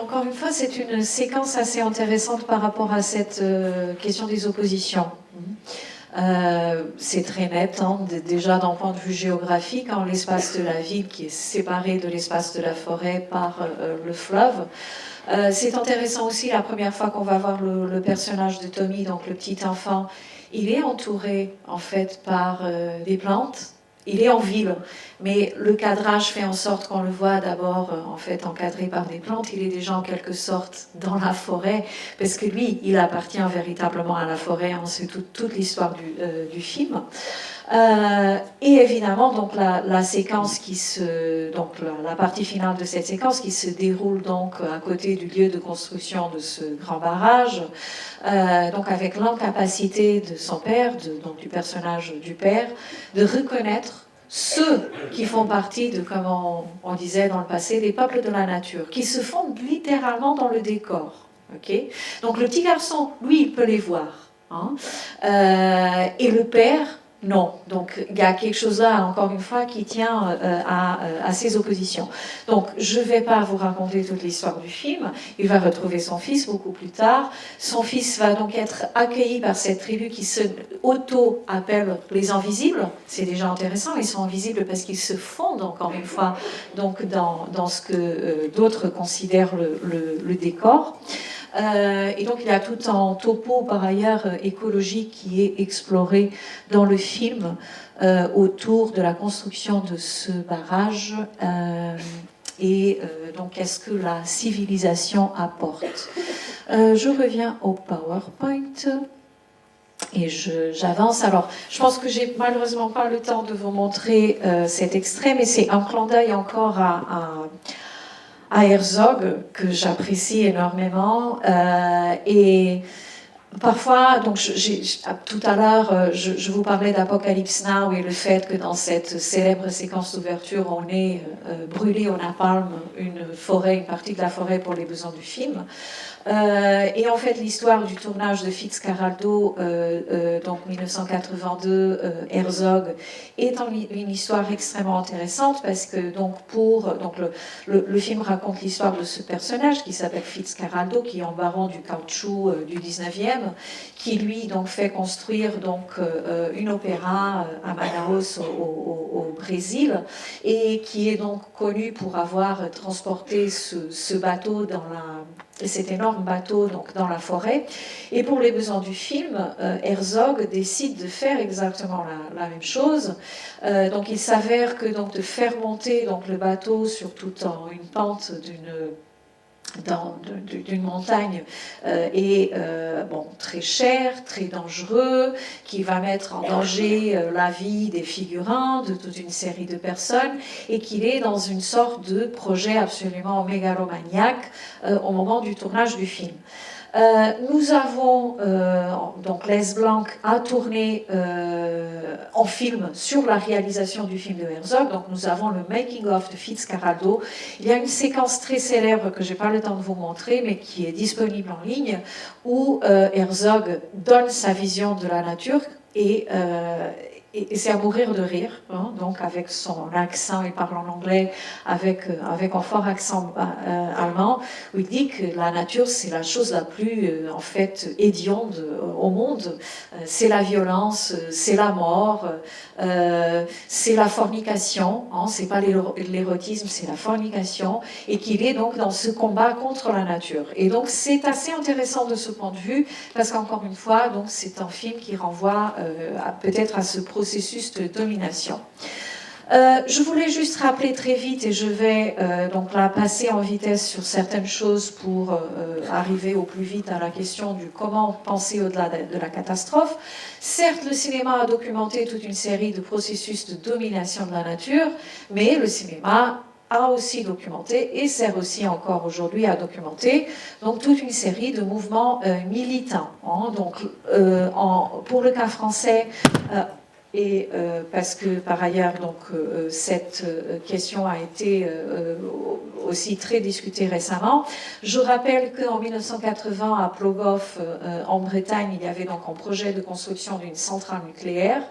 encore une fois, c'est une séquence assez intéressante par rapport à cette question des oppositions. C'est très net, hein, déjà d'un point de vue géographique, hein, l'espace de la ville qui est séparé de l'espace de la forêt par le fleuve. C'est intéressant aussi, la première fois qu'on va voir le personnage de Tommy, donc le petit enfant, il est entouré en fait par des plantes. Il est en ville, mais le cadrage fait en sorte qu'on le voit d'abord en fait encadré par des plantes. Il est déjà en quelque sorte dans la forêt, parce que lui, il appartient véritablement à la forêt. Hein, c'est toute l'histoire du film. Et évidemment, donc la séquence donc la partie finale de cette séquence qui se déroule donc à côté du lieu de construction de ce grand barrage, donc avec l'incapacité de son père, donc du personnage du père, de reconnaître ceux qui font partie de, comme on disait dans le passé, des peuples de la nature, qui se fondent littéralement dans le décor. Okay, donc le petit garçon, lui, il peut les voir. Hein, et le père, non. Donc il y a quelque chose là, encore une fois, qui tient à ces oppositions. Donc je ne vais pas vous raconter toute l'histoire du film. Il va retrouver son fils beaucoup plus tard. Son fils va donc être accueilli par cette tribu qui se auto-appelle les Invisibles. C'est déjà intéressant, ils sont invisibles parce qu'ils se fondent, encore une fois, donc dans ce que d'autres considèrent le décor. Et donc il y a tout un topo par ailleurs écologique qui est exploré dans le film autour de la construction de ce barrage et donc qu'est-ce que la civilisation apporte. Je reviens au PowerPoint et j'avance. Alors je pense que j'ai malheureusement pas le temps de vous montrer cet extrait, mais c'est un clin d'œil encore à Herzog, que j'apprécie énormément. Et parfois, donc tout à l'heure, je vous parlais d'Apocalypse Now et le fait que dans cette célèbre séquence d'ouverture, on ait brûlé au napalm une partie de la forêt pour les besoins du film. Et en fait, l'histoire du tournage de Fitzcarraldo, donc 1982, Herzog, est une histoire extrêmement intéressante parce que donc le film raconte l'histoire de ce personnage qui s'appelle Fitzcarraldo, qui est un baron du caoutchouc du 19e, qui lui donc fait construire donc une opéra à Manaus au Brésil et qui est donc connu pour avoir transporté ce bateau cet énorme bateau donc dans la forêt. Et pour les besoins du film, Herzog décide de faire exactement la même chose. Donc il s'avère que donc de faire monter donc le bateau sur toute une pente d'une montagne est très cher, très dangereux, qui va mettre en danger la vie des figurants, de toute une série de personnes, et qu'il est dans une sorte de projet absolument mégalomaniaque au moment du tournage du film. Nous avons, donc Les Blanc a tourné en film sur la réalisation du film de Herzog, donc nous avons le making of de Fitzcarraldo. Il y a une séquence très célèbre que je n'ai pas le temps de vous montrer, mais qui est disponible en ligne, où Herzog donne sa vision de la nature et c'est à mourir de rire, hein, donc avec son accent, il parle en anglais, avec un fort accent allemand, où il dit que la nature, c'est la chose la plus, en fait, hédionde au monde. C'est la violence, c'est la mort, c'est la fornication, hein, c'est pas l'érotisme, c'est la fornication, et qu'il est donc dans ce combat contre la nature. Et donc c'est assez intéressant de ce point de vue, parce qu'encore une fois, donc c'est un film qui renvoie peut-être à ce processus de domination. Je voulais juste rappeler très vite, et je vais donc là passer en vitesse sur certaines choses pour arriver au plus vite à la question du comment penser au-delà de la catastrophe. Certes, le cinéma a documenté toute une série de processus de domination de la nature, mais le cinéma a aussi documenté et sert aussi encore aujourd'hui à documenter donc toute une série de mouvements militants. Hein, donc, pour le cas français, et parce que par ailleurs donc cette question a été aussi très discutée récemment. Je rappelle qu'en 1980 à Plogoff en Bretagne, il y avait donc un projet de construction d'une centrale nucléaire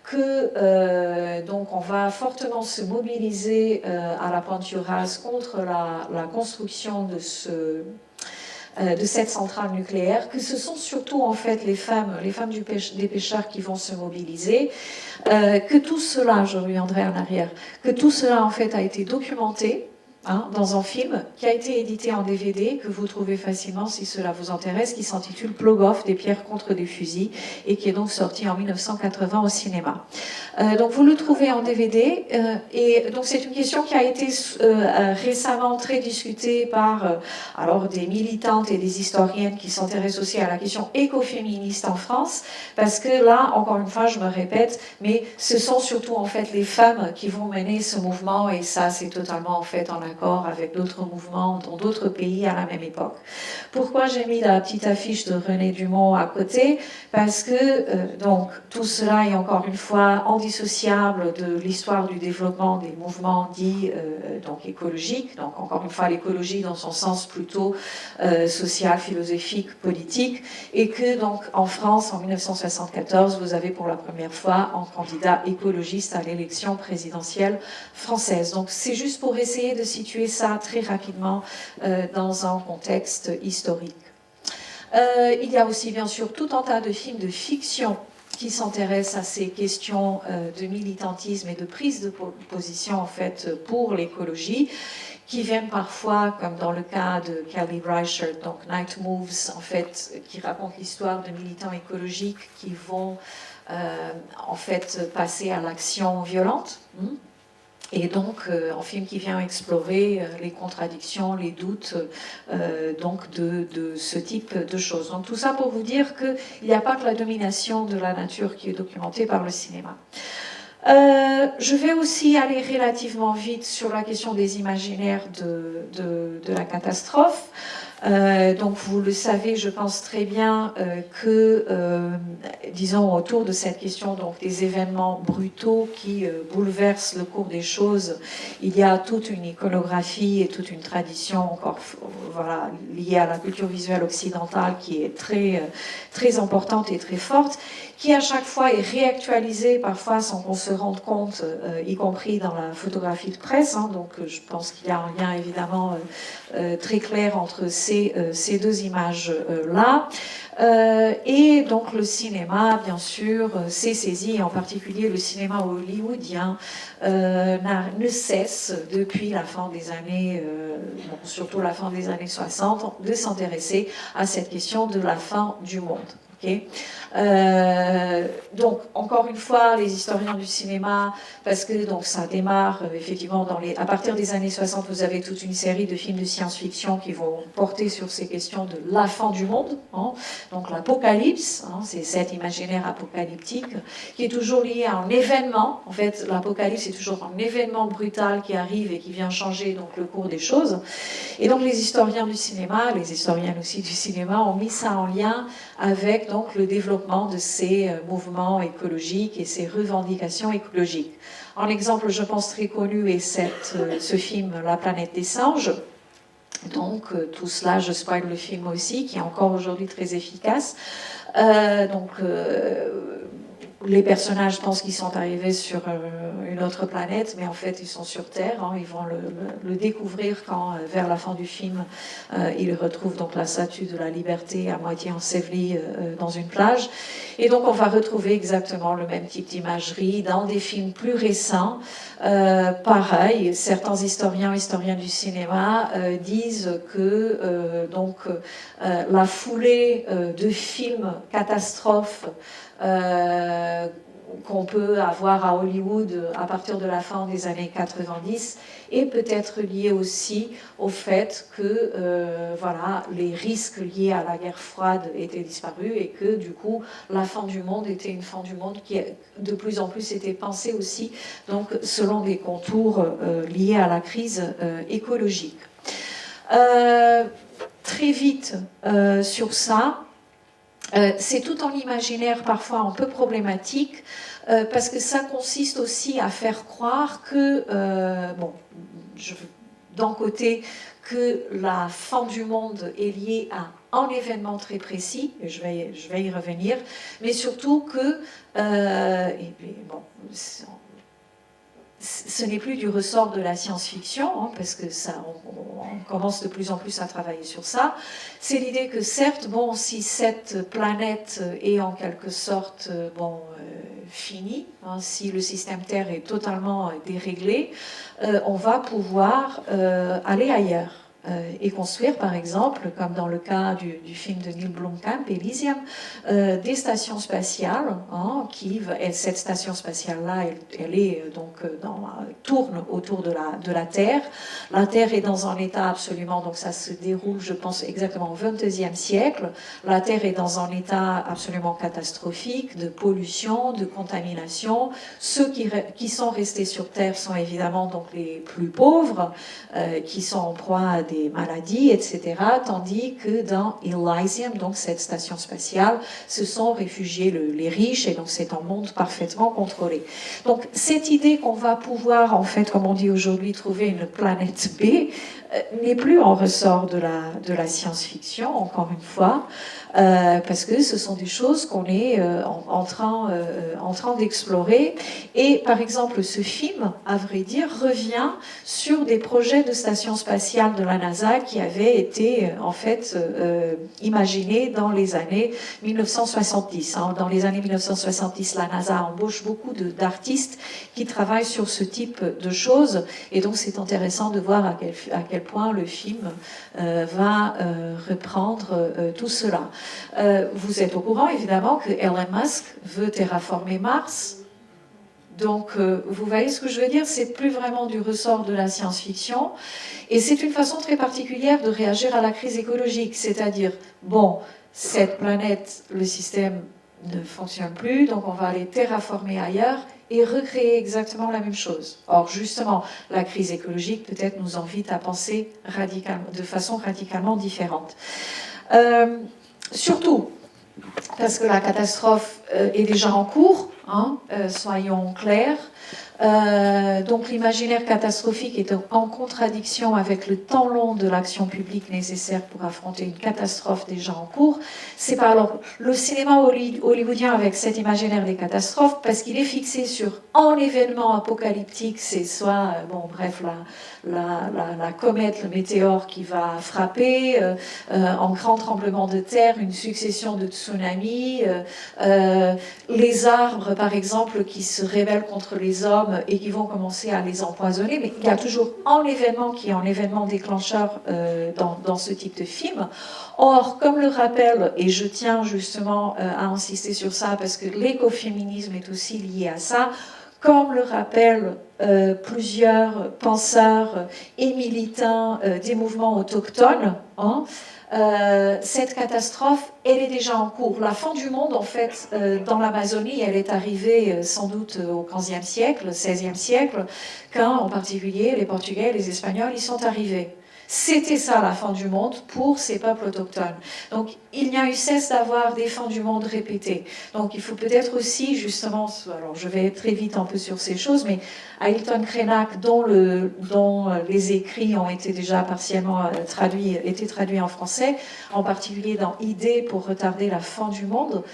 que donc on va fortement se mobiliser à la Pointe Duras contre la construction de cette centrale nucléaire, que ce sont surtout en fait les femmes des pêcheurs qui vont se mobiliser, que tout cela, je reviendrai en arrière, que tout cela en fait a été documenté dans un film qui a été édité en DVD, que vous trouvez facilement si cela vous intéresse, qui s'intitule Plogoff, des pierres contre des fusils, et qui est donc sorti en 1980 au cinéma. Donc vous le trouvez en DVD, et donc c'est une question qui a été récemment très discutée par alors des militantes et des historiennes qui s'intéressent aussi à la question écoféministe en France, parce que là, encore une fois, je me répète, mais ce sont surtout en fait les femmes qui vont mener ce mouvement, et ça c'est totalement en fait en accord avec d'autres mouvements dans d'autres pays à la même époque. Pourquoi j'ai mis la petite affiche de René Dumont à côté? Parce que donc tout cela est encore une fois indissociable de l'histoire du développement des mouvements dits donc écologiques. Donc encore une fois l'écologie dans son sens plutôt social, philosophique, politique, et que donc en France en 1974 vous avez pour la première fois un candidat écologiste à l'élection présidentielle française. Donc c'est juste pour essayer de situer ça très rapidement dans un contexte historique. Il y a aussi bien sûr tout un tas de films de fiction qui s'intéressent à ces questions de militantisme et de prise de position en fait pour l'écologie, qui viennent parfois, comme dans le cas de Kelly Reichardt, donc Night Moves, en fait, qui raconte l'histoire de militants écologiques qui vont en fait passer à l'action violente. Et donc, un film qui vient explorer les contradictions, les doutes donc de ce type de choses. Donc tout ça pour vous dire qu'il n'y a pas que la domination de la nature qui est documentée par le cinéma. Je vais aussi aller relativement vite sur la question des imaginaires de la catastrophe. Donc vous le savez, je pense très bien que, disons, autour de cette question donc, des événements brutaux qui bouleversent le cours des choses, il y a toute une iconographie et toute une tradition encore voilà, liée à la culture visuelle occidentale qui est très, très importante et très forte, qui à chaque fois est réactualisée parfois sans qu'on se rende compte, y compris dans la photographie de presse. Donc je pense qu'il y a un lien évidemment très clair entre ces deux images-là. Et donc le cinéma, bien sûr, s'est saisi, et en particulier le cinéma hollywoodien, ne cesse depuis la fin des années, surtout la fin des années 60, de s'intéresser à cette question de la fin du monde. Okay. Donc, encore une fois, les historiens du cinéma, parce que donc, ça démarre effectivement à partir des années 60, vous avez toute une série de films de science-fiction qui vont porter sur ces questions de la fin du monde, donc l'apocalypse, c'est cet imaginaire apocalyptique qui est toujours lié à un événement. En fait, l'apocalypse est toujours un événement brutal qui arrive et qui vient changer donc, le cours des choses. Et donc les historiens du cinéma, les historiennes aussi du cinéma, ont mis ça en lien avec donc le développement de ces mouvements écologiques et ces revendications écologiques. Un exemple, je pense, très connu est ce film La planète des singes. Donc tout cela, je spoil le film aussi, qui est encore aujourd'hui très efficace. Les personnages pensent qu'ils sont arrivés sur une autre planète, mais en fait ils sont sur Terre. Ils vont le découvrir quand, vers la fin du film, ils retrouvent donc la statue de la liberté à moitié ensevelie dans une plage. Et donc on va retrouver exactement le même type d'imagerie dans des films plus récents. Pareil, certains historiens du cinéma disent que la foulée de films catastrophes qu'on peut avoir à Hollywood à partir de la fin des années 90 est peut-être lié aussi au fait que voilà, les risques liés à la guerre froide étaient disparus et que du coup la fin du monde était une fin du monde qui de plus en plus était pensée aussi donc, selon des contours liés à la crise écologique. Très vite sur ça, c'est tout un imaginaire parfois un peu problématique parce que ça consiste aussi à faire croire que, bon, d'un côté que la fin du monde est liée à un événement très précis, et je vais y revenir, mais surtout que, bon, ce n'est plus du ressort de la science-fiction, hein, parce que ça, on commence de plus en plus à travailler sur ça. C'est l'idée que certes, bon, si cette planète est en quelque sorte finie, hein, si le système Terre est totalement déréglé, on va pouvoir aller ailleurs. Et construire, par exemple, comme dans le cas du film de Neil Blomkamp, Elysium, des stations spatiales, hein, et cette station spatiale-là, elle est tourne autour de la Terre. La Terre est dans un état absolument, donc ça se déroule, je pense, exactement au XXe siècle. La Terre est dans un état absolument catastrophique, de pollution, de contamination. Ceux qui sont restés sur Terre sont évidemment donc les plus pauvres, qui sont en proie à des maladies, etc. Tandis que dans Elysium, donc cette station spatiale, se sont réfugiés les riches, et donc c'est un monde parfaitement contrôlé. Donc cette idée qu'on va pouvoir, en fait, comme on dit aujourd'hui, trouver une planète B, n'est plus en ressort de la science-fiction, encore une fois, parce que ce sont des choses qu'on est en train d'explorer. Et par exemple, ce film, à vrai dire, revient sur des projets de station spatiale de la NASA qui avaient été en fait imaginés dans les années 1970. Hein. Dans les années 1970, la NASA embauche beaucoup d'artistes qui travaillent sur ce type de choses, et donc c'est intéressant de voir à quel point le film va reprendre tout cela. Vous êtes au courant, évidemment, que Elon Musk veut terraformer Mars. Donc, vous voyez ce que je veux dire? C'est plus vraiment du ressort de la science-fiction. Et c'est une façon très particulière de réagir à la crise écologique. C'est-à-dire, bon, cette planète, le système ne fonctionne plus, donc on va aller terraformer ailleurs et recréer exactement la même chose. Or, justement, la crise écologique peut-être nous invite à penser de façon radicalement différente. Surtout, parce que la catastrophe est déjà en cours, hein, soyons clairs. Donc l'imaginaire catastrophique est en contradiction avec le temps long de l'action publique nécessaire pour affronter une catastrophe déjà en cours. C'est pas alors le cinéma hollywoodien avec cet imaginaire des catastrophes, parce qu'il est fixé sur un événement apocalyptique, c'est soit la comète, le météore qui va frapper, un grand tremblement de terre, une succession de tsunamis, les arbres par exemple qui se rebellent contre les hommes et qui vont commencer à les empoisonner, mais il y a toujours un événement qui est un événement déclencheur dans ce type de film. Or, comme le rappelle, et je tiens justement à insister sur ça parce que l'écoféminisme est aussi lié à ça, comme le rappellent plusieurs penseurs et militants des mouvements autochtones, hein, cette catastrophe, elle est déjà en cours. La fin du monde, en fait, dans l'Amazonie, elle est arrivée sans doute au XVe siècle, XVIe siècle, quand, en particulier, les Portugais et les Espagnols y sont arrivés. C'était ça la fin du monde pour ces peuples autochtones. Donc il n'y a eu cesse d'avoir des fins du monde répétées. Donc il faut peut-être aussi justement, alors je vais très vite un peu sur ces choses, mais Ailton Krenak, dont les écrits ont été déjà partiellement traduits en français, en particulier dans Idées pour retarder la fin du monde,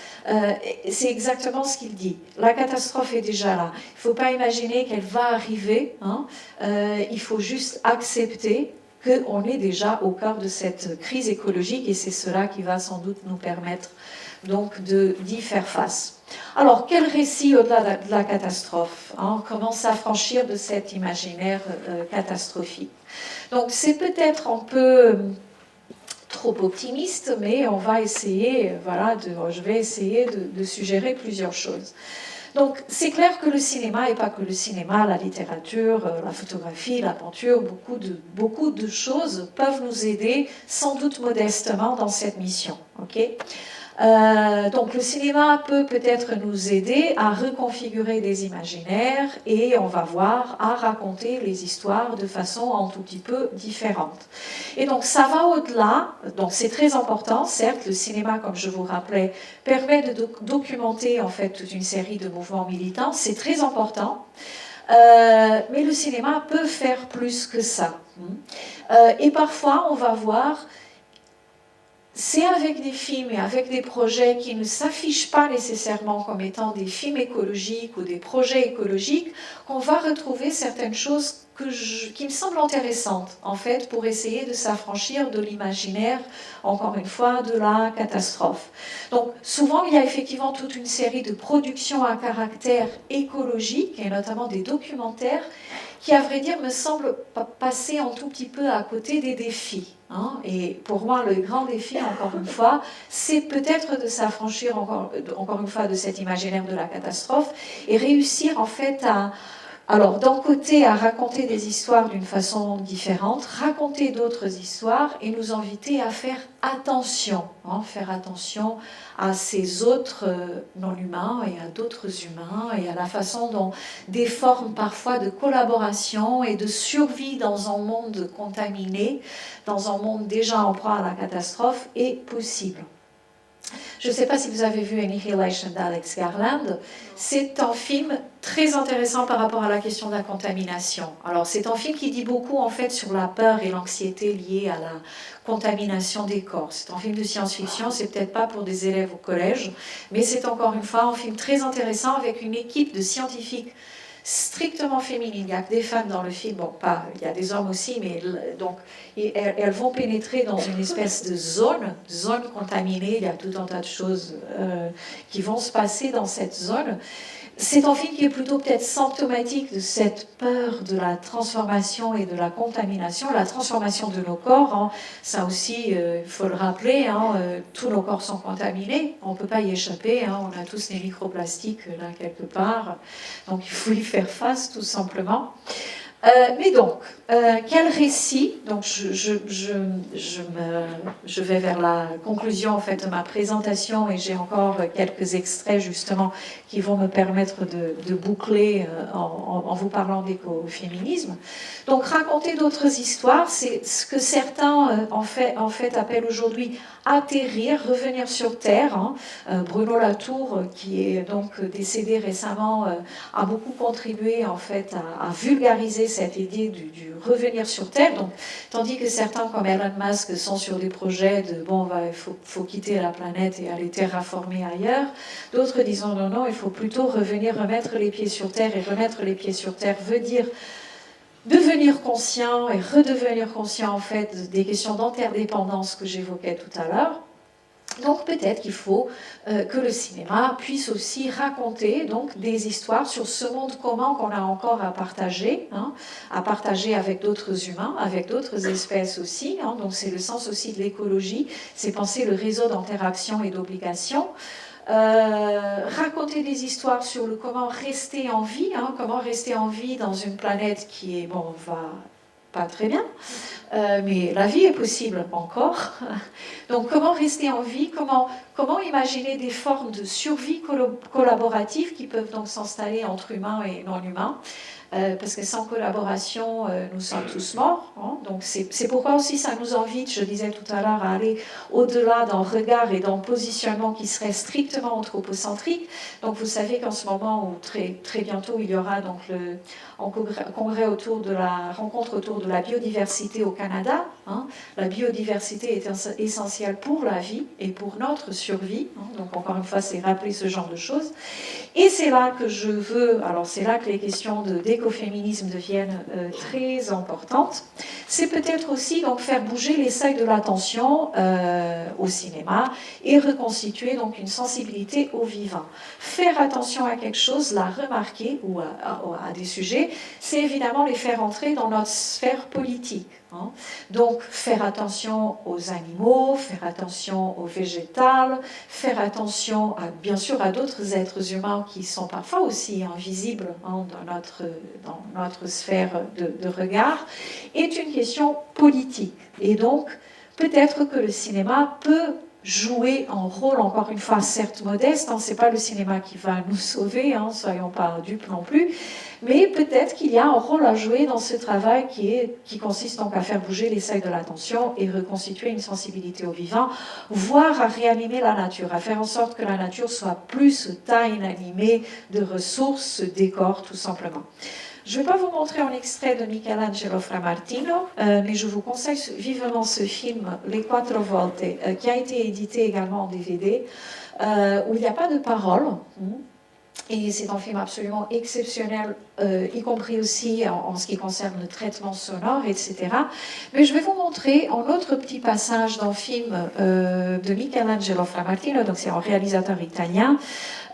c'est exactement ce qu'il dit. La catastrophe est déjà là. Il ne faut pas imaginer qu'elle va arriver, hein. Il faut juste accepter qu'on est déjà au cœur de cette crise écologique, et c'est cela qui va sans doute nous permettre donc d'y faire face. Alors, quel récit au-delà de la catastrophe, hein, comment s'affranchir de cet imaginaire catastrophique? Donc, c'est peut-être un peu trop optimiste, mais on va essayer, je vais essayer de suggérer plusieurs choses. Donc, c'est clair que le cinéma, et pas que le cinéma, la littérature, la photographie, la peinture, beaucoup de choses peuvent nous aider, sans doute modestement, dans cette mission. Okay ? Donc le cinéma peut-être nous aider à reconfigurer des imaginaires, et on va voir, à raconter les histoires de façon un tout petit peu différente. Et donc ça va au-delà, donc c'est très important, certes, le cinéma, comme je vous rappelais, permet de documenter en fait toute une série de mouvements militants, c'est très important. Mais le cinéma peut faire plus que ça. Et parfois, on va voir, c'est avec des films et avec des projets qui ne s'affichent pas nécessairement comme étant des films écologiques ou des projets écologiques qu'on va retrouver certaines choses qui me semblent intéressantes, en fait, pour essayer de s'affranchir de l'imaginaire, encore une fois, de la catastrophe. Donc, souvent, il y a effectivement toute une série de productions à caractère écologique, et notamment des documentaires, qui, à vrai dire, me semblent passer un tout petit peu à côté des défis. Et pour moi, le grand défi, encore une fois, c'est peut-être de s'affranchir encore une fois de cet imaginaire de la catastrophe et réussir en fait alors d'un côté à raconter des histoires d'une façon différente, raconter d'autres histoires et nous inviter à faire attention à ces autres non-humains et à d'autres humains et à la façon dont des formes parfois de collaboration et de survie dans un monde contaminé, dans un monde déjà en proie à la catastrophe, est possible. Je ne sais pas si vous avez vu Annihilation d'Alex Garland. C'est un film très intéressant par rapport à la question de la contamination. Alors, c'est un film qui dit beaucoup, en fait, sur la peur et l'anxiété liées à la contamination des corps. C'est un film de science-fiction, c'est peut-être pas pour des élèves au collège, mais c'est encore une fois un film très intéressant avec une équipe de scientifiques strictement féminine. Il n'y a que des femmes dans le film, bon, pas, il y a des hommes aussi, mais donc elles vont pénétrer dans une espèce de zone contaminée. Il y a tout un tas de choses qui vont se passer dans cette zone. C'est un film qui est plutôt peut-être symptomatique de cette peur de la transformation et de la contamination, la transformation de nos corps. Ça aussi, il faut le rappeler, tous nos corps sont contaminés, on ne peut pas y échapper, on a tous des microplastiques là quelque part, donc il faut y faire face tout simplement. Mais donc, quel récit? Donc, je vais vers la conclusion en fait de ma présentation et j'ai encore quelques extraits justement qui vont me permettre de boucler en vous parlant d'écoféminisme. Donc, raconter d'autres histoires, c'est ce que certains en fait appellent aujourd'hui atterrir, revenir sur Terre. Bruno Latour, qui est donc décédé récemment, a beaucoup contribué en fait à vulgariser cette idée du revenir sur Terre. Donc, tandis que certains, comme Elon Musk, sont sur des projets de il faut quitter la planète et aller terraformer ailleurs, d'autres disent non, il faut plutôt remettre les pieds sur Terre. Et remettre les pieds sur Terre veut dire devenir conscient et redevenir conscient en fait des questions d'interdépendance que j'évoquais tout à l'heure. Donc peut-être qu'il faut que le cinéma puisse aussi raconter donc, des histoires sur ce monde commun qu'on a encore à partager avec d'autres humains, avec d'autres espèces aussi. Donc c'est le sens aussi de l'écologie, c'est penser le réseau d'interaction et d'obligation. Raconter des histoires sur le comment rester en vie, comment rester en vie dans une planète qui est, va pas très bien, mais la vie est possible encore. Donc comment rester en vie, comment imaginer des formes de survie collaborative qui peuvent donc s'installer entre humains et non-humains, parce que sans collaboration, nous sommes tous morts. Donc c'est pourquoi aussi ça nous invite, je disais tout à l'heure, à aller au-delà d'un regard et d'un positionnement qui serait strictement anthropocentrique. Donc vous savez qu'en ce moment, ou très, très bientôt, il y aura donc un congrès autour de la rencontre autour de la biodiversité au Canada. La biodiversité est essentielle pour la vie et pour notre survie. Donc encore une fois, c'est rappeler ce genre de choses. Et c'est là que je veux, alors c'est là que les questions d'écoféminisme deviennent très importantes. C'est peut-être aussi donc faire bouger les seuils de l'attention au cinéma et reconstituer donc une sensibilité au vivant. Faire attention à quelque chose, la remarquer ou à des sujets, c'est évidemment les faire entrer dans notre sphère politique. Donc faire attention aux animaux, faire attention aux végétales, faire attention bien sûr à d'autres êtres humains qui sont parfois aussi invisibles dans notre sphère de regard, est une question politique. Et donc peut-être que le cinéma peut jouer un rôle, encore une fois, certes modeste, c'est pas le cinéma qui va nous sauver, soyons pas dupes non plus, mais peut-être qu'il y a un rôle à jouer dans ce travail qui consiste donc à faire bouger les seuils de l'attention et reconstituer une sensibilité au vivant, voire à réanimer la nature, à faire en sorte que la nature soit plus ce tas inanimé de ressources, ce décor tout simplement. Je ne vais pas vous montrer un extrait de Michelangelo Framartino, mais je vous conseille vivement ce film, Les Quattro Volte, qui a été édité également en DVD, où il n'y a pas de paroles. Et c'est un film absolument exceptionnel, y compris aussi en ce qui concerne le traitement sonore, etc. Mais je vais vous montrer un autre petit passage d'un film de Michelangelo Framartino, donc c'est un réalisateur italien.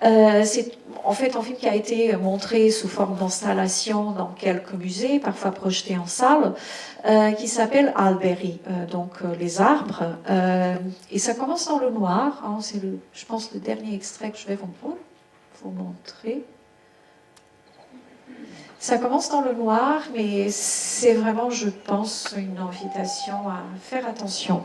C'est en fait un film qui a été montré sous forme d'installation dans quelques musées, parfois projeté en salle, qui s'appelle Alberi, donc les arbres. Et ça commence dans le noir, hein, c'est je pense le dernier extrait que je vais vous montrer. Ça commence dans le noir, mais c'est vraiment, je pense, une invitation à faire attention.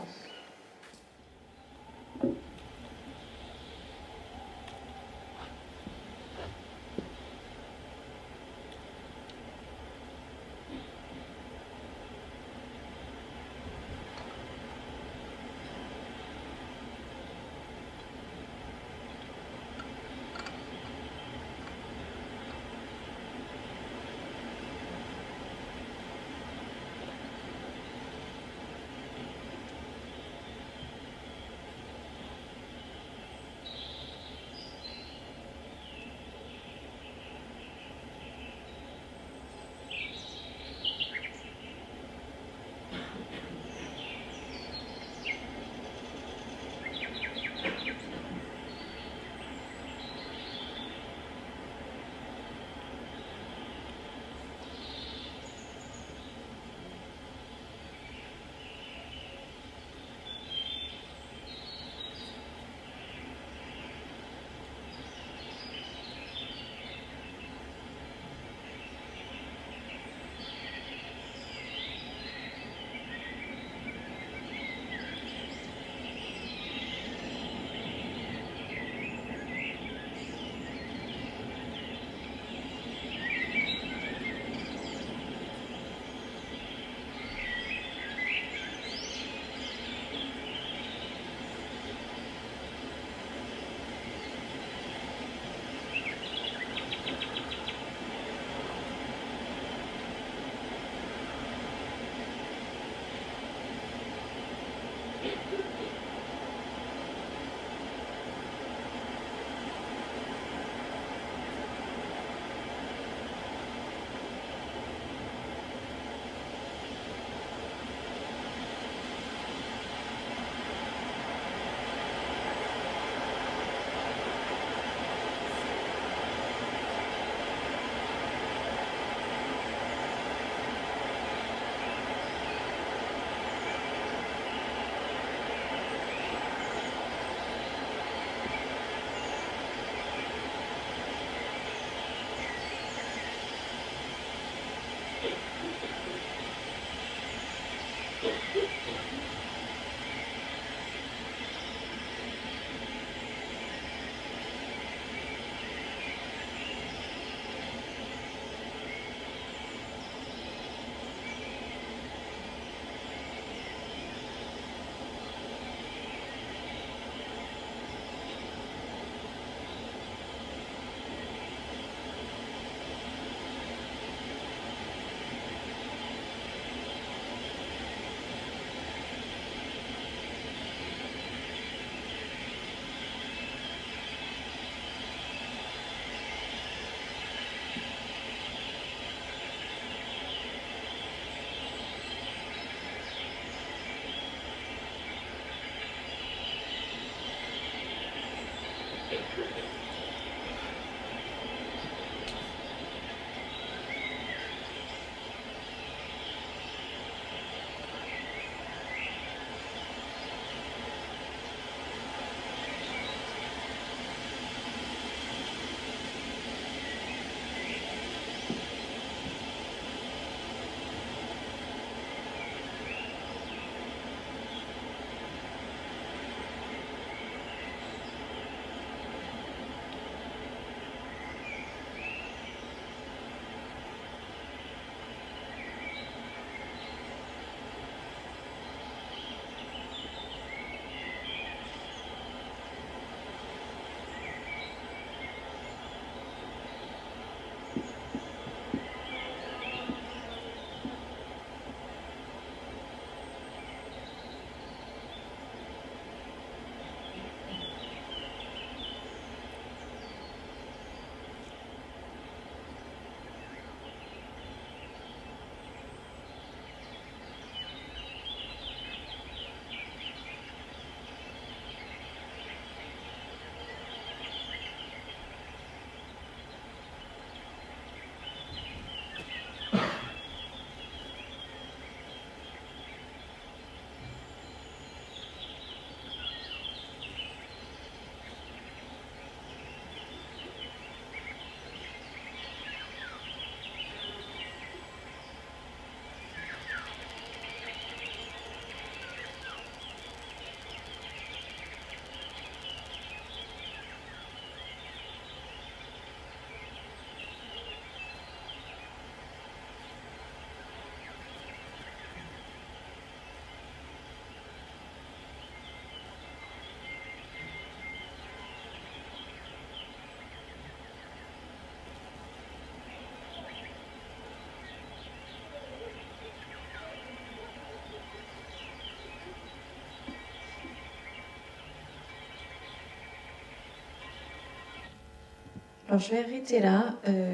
Alors je vais arrêter là.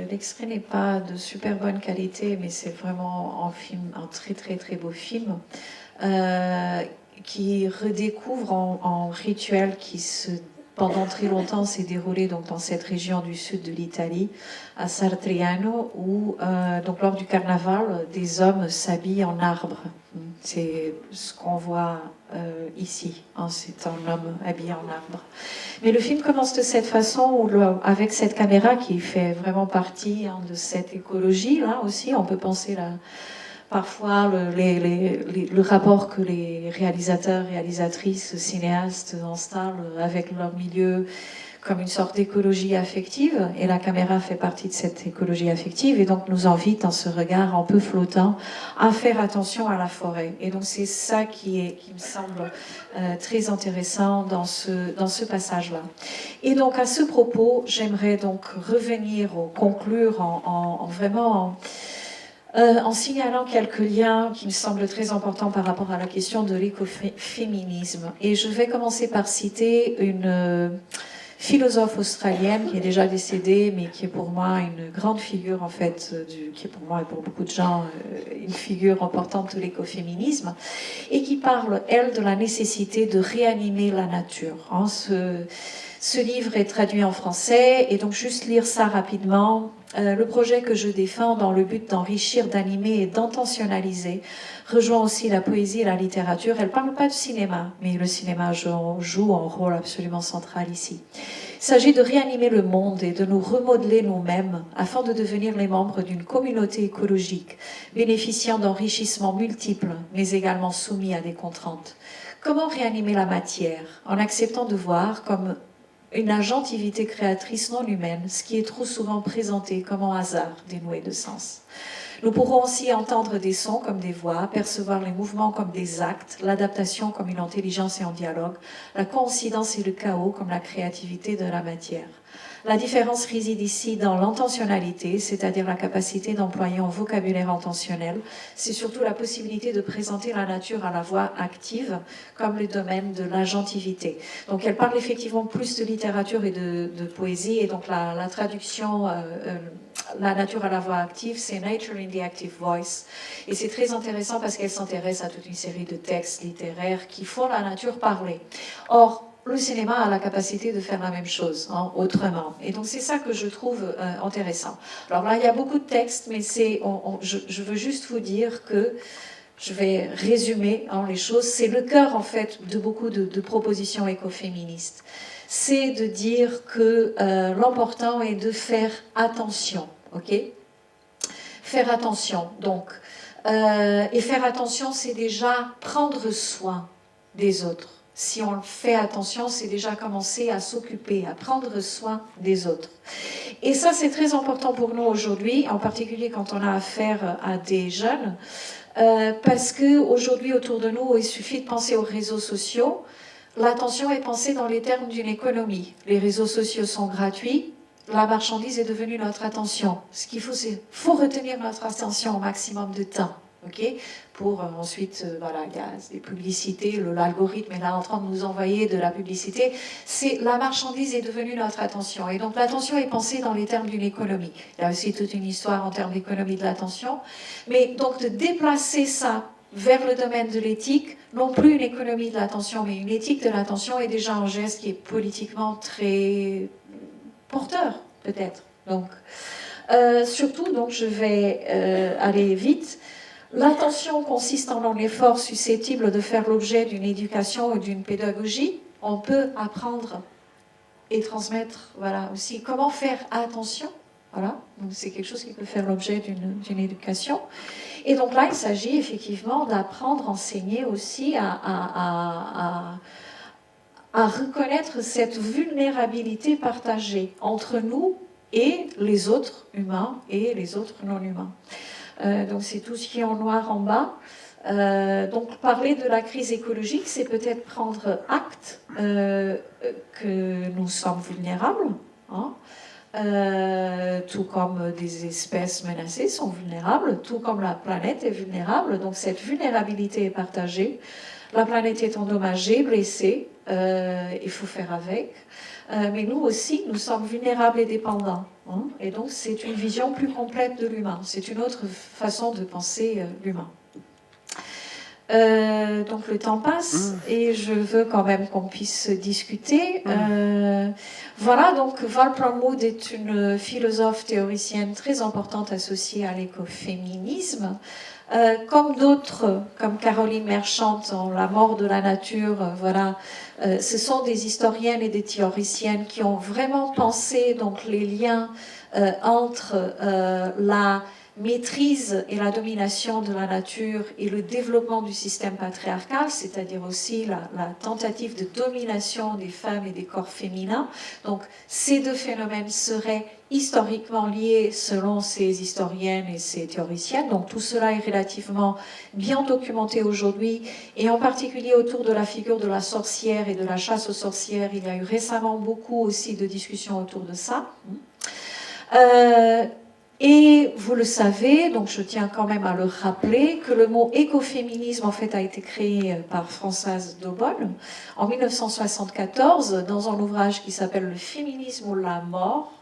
L'extrait n'est pas de super bonne qualité, mais c'est vraiment un très très très beau film qui redécouvre en rituel qui pendant très longtemps s'est déroulé donc dans cette région du sud de l'Italie, à Sartriano, où donc lors du carnaval, des hommes s'habillent en arbre. C'est ce qu'on voit ici, hein, c'est un homme habillé en arbre. Mais le film commence de cette façon, avec cette caméra qui fait vraiment partie de cette écologie, là aussi, on peut penser parfois le rapport que les réalisateurs, réalisatrices, cinéastes installent avec leur milieu comme une sorte d'écologie affective, et la caméra fait partie de cette écologie affective, et donc nous invite dans ce regard un peu flottant à faire attention à la forêt. Et donc c'est ça qui me semble très intéressant dans ce passage-là. Et donc à ce propos, j'aimerais donc revenir conclure en signalant quelques liens qui me semblent très importants par rapport à la question de l'écoféminisme. Et je vais commencer par citer une philosophe australienne qui est déjà décédée, mais qui est pour moi une grande figure, en fait, qui est pour moi et pour beaucoup de gens une figure importante de l'écoféminisme, et qui parle, elle, de la nécessité de réanimer la nature. Hein. Ce livre est traduit en français, et donc juste lire ça rapidement. Le projet que je défends dans le but d'enrichir, d'animer et d'intentionnaliser rejoint aussi la poésie et la littérature. Elle ne parle pas de cinéma, mais le cinéma joue un rôle absolument central ici. Il s'agit de réanimer le monde et de nous remodeler nous-mêmes afin de devenir les membres d'une communauté écologique, bénéficiant d'enrichissements multiples, mais également soumis à des contraintes. Comment réanimer la matière en acceptant de voir comme une agentivité créatrice non humaine, ce qui est trop souvent présenté comme un hasard dénoué de sens. Nous pourrons aussi entendre des sons comme des voix, percevoir les mouvements comme des actes, l'adaptation comme une intelligence et un dialogue, la coïncidence et le chaos comme la créativité de la matière. La différence réside ici dans l'intentionnalité, c'est-à-dire la capacité d'employer un vocabulaire intentionnel. C'est surtout la possibilité de présenter la nature à la voix active, comme le domaine de l'agentivité. Donc elle parle effectivement plus de littérature et de poésie, et donc la traduction, la nature à la voix active, c'est Nature in the Active Voice. Et c'est très intéressant parce qu'elle s'intéresse à toute une série de textes littéraires qui font la nature parler. Or, le cinéma a la capacité de faire la même chose, autrement. Et donc c'est ça que je trouve intéressant. Alors là, il y a beaucoup de textes, mais je veux juste vous dire que, je vais résumer les choses, c'est le cœur en fait de beaucoup de propositions écoféministes. C'est de dire que l'important est de faire attention, ok ? Faire attention, donc. Et faire attention, c'est déjà prendre soin des autres. Si on fait attention, c'est déjà commencer à s'occuper, à prendre soin des autres. Et ça, c'est très important pour nous aujourd'hui, en particulier quand on a affaire à des jeunes, parce qu'aujourd'hui, autour de nous, il suffit de penser aux réseaux sociaux. L'attention est pensée dans les termes d'une économie. Les réseaux sociaux sont gratuits. La marchandise est devenue notre attention. Ce qu'il faut, c'est retenir notre attention au maximum de temps. Okay, pour ensuite, voilà, il y a des publicités, l'algorithme est là en train de nous envoyer de la publicité. La marchandise est devenue notre attention. Et donc l'attention est pensée dans les termes d'une économie. Il y a aussi toute une histoire en termes d'économie de l'attention. Mais donc de déplacer ça vers le domaine de l'éthique, non plus une économie de l'attention, mais une éthique de l'attention est déjà un geste qui est politiquement très porteur, peut-être. Donc, surtout, donc, je vais aller vite. L'attention consiste en un effort susceptible de faire l'objet d'une éducation ou d'une pédagogie. On peut apprendre et transmettre, voilà, aussi comment faire attention. Voilà, donc c'est quelque chose qui peut faire l'objet d'une éducation. Et donc là, il s'agit effectivement d'apprendre, enseigner aussi à reconnaître cette vulnérabilité partagée entre nous et les autres humains et les autres non-humains. Donc c'est tout ce qui est en noir en bas. Donc parler de la crise écologique, c'est peut-être prendre acte que nous sommes vulnérables, hein, tout comme des espèces menacées sont vulnérables, tout comme la planète est vulnérable. Donc cette vulnérabilité est partagée. La planète est endommagée, blessée, il faut faire avec. mais nous aussi, nous sommes vulnérables et dépendants. Hein, et donc, c'est une vision plus complète de l'humain. C'est une autre façon de penser l'humain. Donc le temps passe et je veux quand même qu'on puisse discuter. Voilà, donc Val Plumwood est une philosophe théoricienne très importante associée à l'écoféminisme. Comme d'autres, comme Caroline Merchant dans La mort de la nature, voilà, ce sont des historiennes et des théoriciennes qui ont vraiment pensé donc les liens entre la maîtrise et la domination de la nature et le développement du système patriarcal, c'est-à-dire aussi la tentative de domination des femmes et des corps féminins. Donc ces deux phénomènes seraient historiquement liés selon ces historiennes et ces théoriciennes. Donc tout cela est relativement bien documenté aujourd'hui, et en particulier autour de la figure de la sorcière et de la chasse aux sorcières. Il y a eu récemment beaucoup aussi de discussions autour de ça. Et vous le savez, donc je tiens quand même à le rappeler, que le mot écoféminisme en fait a été créé par Françoise Daubonne en 1974 dans un ouvrage qui s'appelle Le féminisme ou la mort.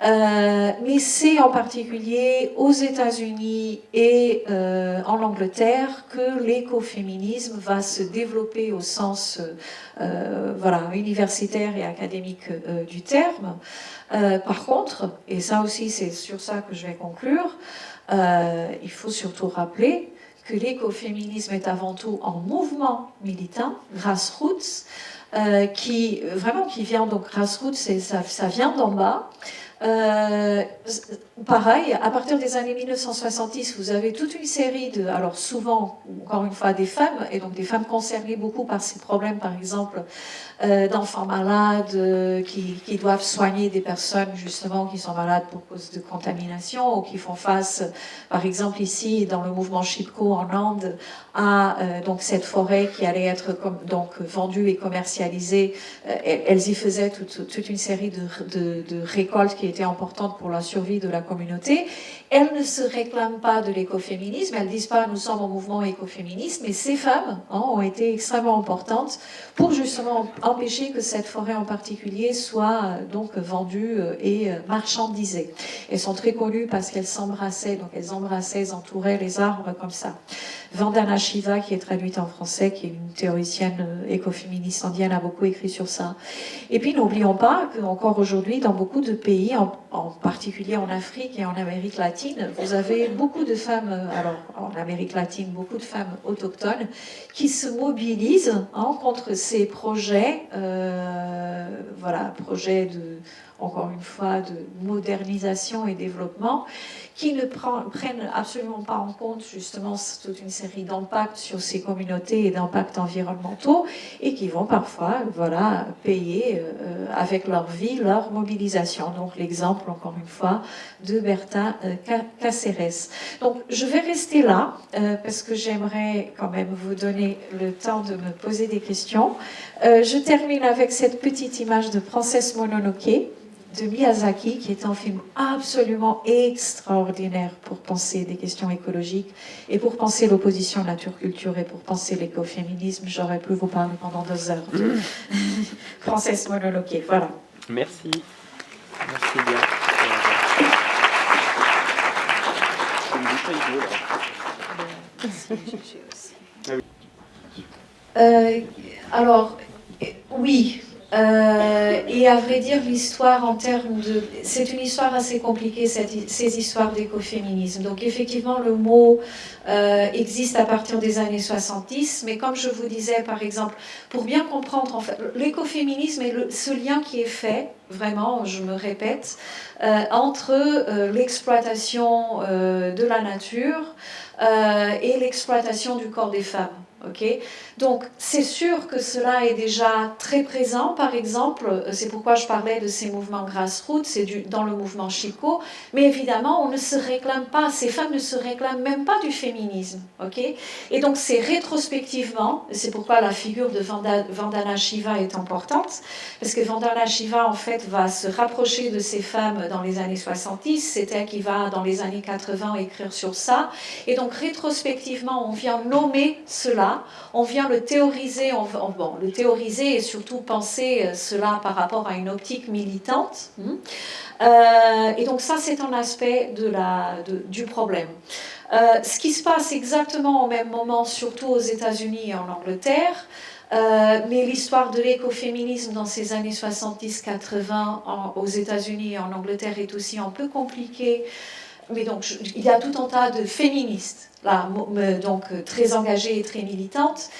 Mais c'est en particulier aux États-Unis et en Angleterre que l'écoféminisme va se développer au sens voilà, universitaire et académique du terme. Par contre, et ça aussi c'est sur ça que je vais conclure, il faut surtout rappeler que l'écoféminisme est avant tout un mouvement militant, grassroots, qui vient donc grassroots, ça vient d'en bas. Pareil, à partir des années 1970, vous avez toute une série de, alors souvent, encore une fois, des femmes, et donc des femmes concernées beaucoup par ces problèmes, par exemple, d'enfants malades qui doivent soigner des personnes justement qui sont malades pour cause de contamination, ou qui font face, par exemple ici dans le mouvement Chipko en Inde, à donc cette forêt qui allait être donc vendue et commercialisée. Elles y faisaient toute une série de récoltes qui étaient importantes pour la survie de la communauté. Elles ne se réclament pas de l'écoféminisme, elles disent pas nous sommes en mouvement écoféministe, mais ces femmes ont été extrêmement importantes pour justement empêcher que cette forêt en particulier soit donc vendue et marchandisée. Elles sont très connues parce qu'elles s'embrassaient, donc elles embrassaient, elles entouraient les arbres comme ça. Vandana Shiva, qui est traduite en français, qui est une théoricienne écoféministe indienne, a beaucoup écrit sur ça. Et puis n'oublions pas qu'encore aujourd'hui, dans beaucoup de pays, en particulier en Afrique et en Amérique latine, vous avez beaucoup de femmes, alors en Amérique latine, beaucoup de femmes autochtones qui se mobilisent contre ces projets, voilà, projets de, encore une fois, de modernisation et développement, qui ne prennent absolument pas en compte justement toute une série d'impacts sur ces communautés et d'impacts environnementaux, et qui vont parfois voilà, payer avec leur vie, leur mobilisation. Donc l'exemple, encore une fois, de Berta Cáceres. Donc je vais rester là, parce que j'aimerais quand même vous donner le temps de me poser des questions. Je termine avec cette petite image de Princesse Mononoke, de Miyazaki, qui est un film absolument extraordinaire pour penser des questions écologiques et pour penser l'opposition nature-culture et pour penser l'écoféminisme. J'aurais pu vous parler pendant 2 heures de Princesse Mononoke. Voilà. Merci. Merci bien. Alors, oui. Et à vrai dire, l'histoire en termes de... C'est une histoire assez compliquée, ces histoires d'écoféminisme. Donc effectivement, le mot existe à partir des années 70, mais comme je vous disais, par exemple, pour bien comprendre, en fait, l'écoféminisme est ce lien qui est fait, vraiment, je me répète, entre l'exploitation de la nature et l'exploitation du corps des femmes. Okay. Donc c'est sûr que cela est déjà très présent, par exemple, c'est pourquoi je parlais de ces mouvements grassroots, c'est dans le mouvement Chipko, mais évidemment on ne se réclame pas, ces femmes ne se réclament même pas du féminisme, okay. Et donc c'est rétrospectivement, c'est pourquoi la figure de Vandana Shiva est importante, parce que Vandana Shiva en fait va se rapprocher de ces femmes dans les années 70, c'est elle qui va dans les années 80 écrire sur ça, et donc rétrospectivement on vient nommer cela, cela, on vient le théoriser, le théoriser et surtout penser cela par rapport à une optique militante. Et donc ça, c'est un aspect du problème. Ce qui se passe exactement au même moment, surtout aux États-Unis et en Angleterre, mais l'histoire de l'écoféminisme dans ces années 70-80 aux États-Unis et en Angleterre est aussi un peu compliquée. Mais donc, il y a tout un tas de féministes, là, donc très engagées et très militantes,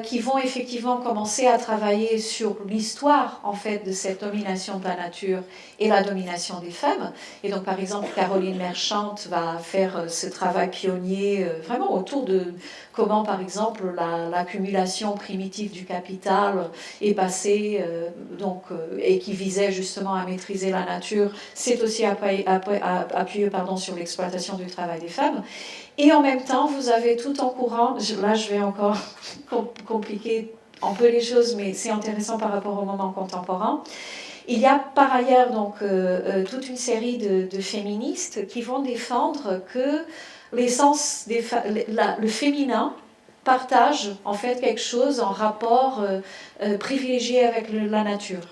qui vont effectivement commencer à travailler sur l'histoire, en fait, de cette domination de la nature et la domination des femmes. Et donc, par exemple, Caroline Merchant va faire ce travail pionnier, vraiment autour de comment, par exemple, l'accumulation primitive du capital est passée, et qui visait justement à maîtriser la nature. C'est aussi appuyé sur l'exploitation du travail des femmes. Et en même temps, vous avez tout en courant, là je vais encore compliquer un peu les choses, mais c'est intéressant par rapport au moment contemporain. Il y a par ailleurs donc, toute une série de féministes qui vont défendre que l'essence le féminin partage en fait quelque chose en rapport privilégié avec la nature.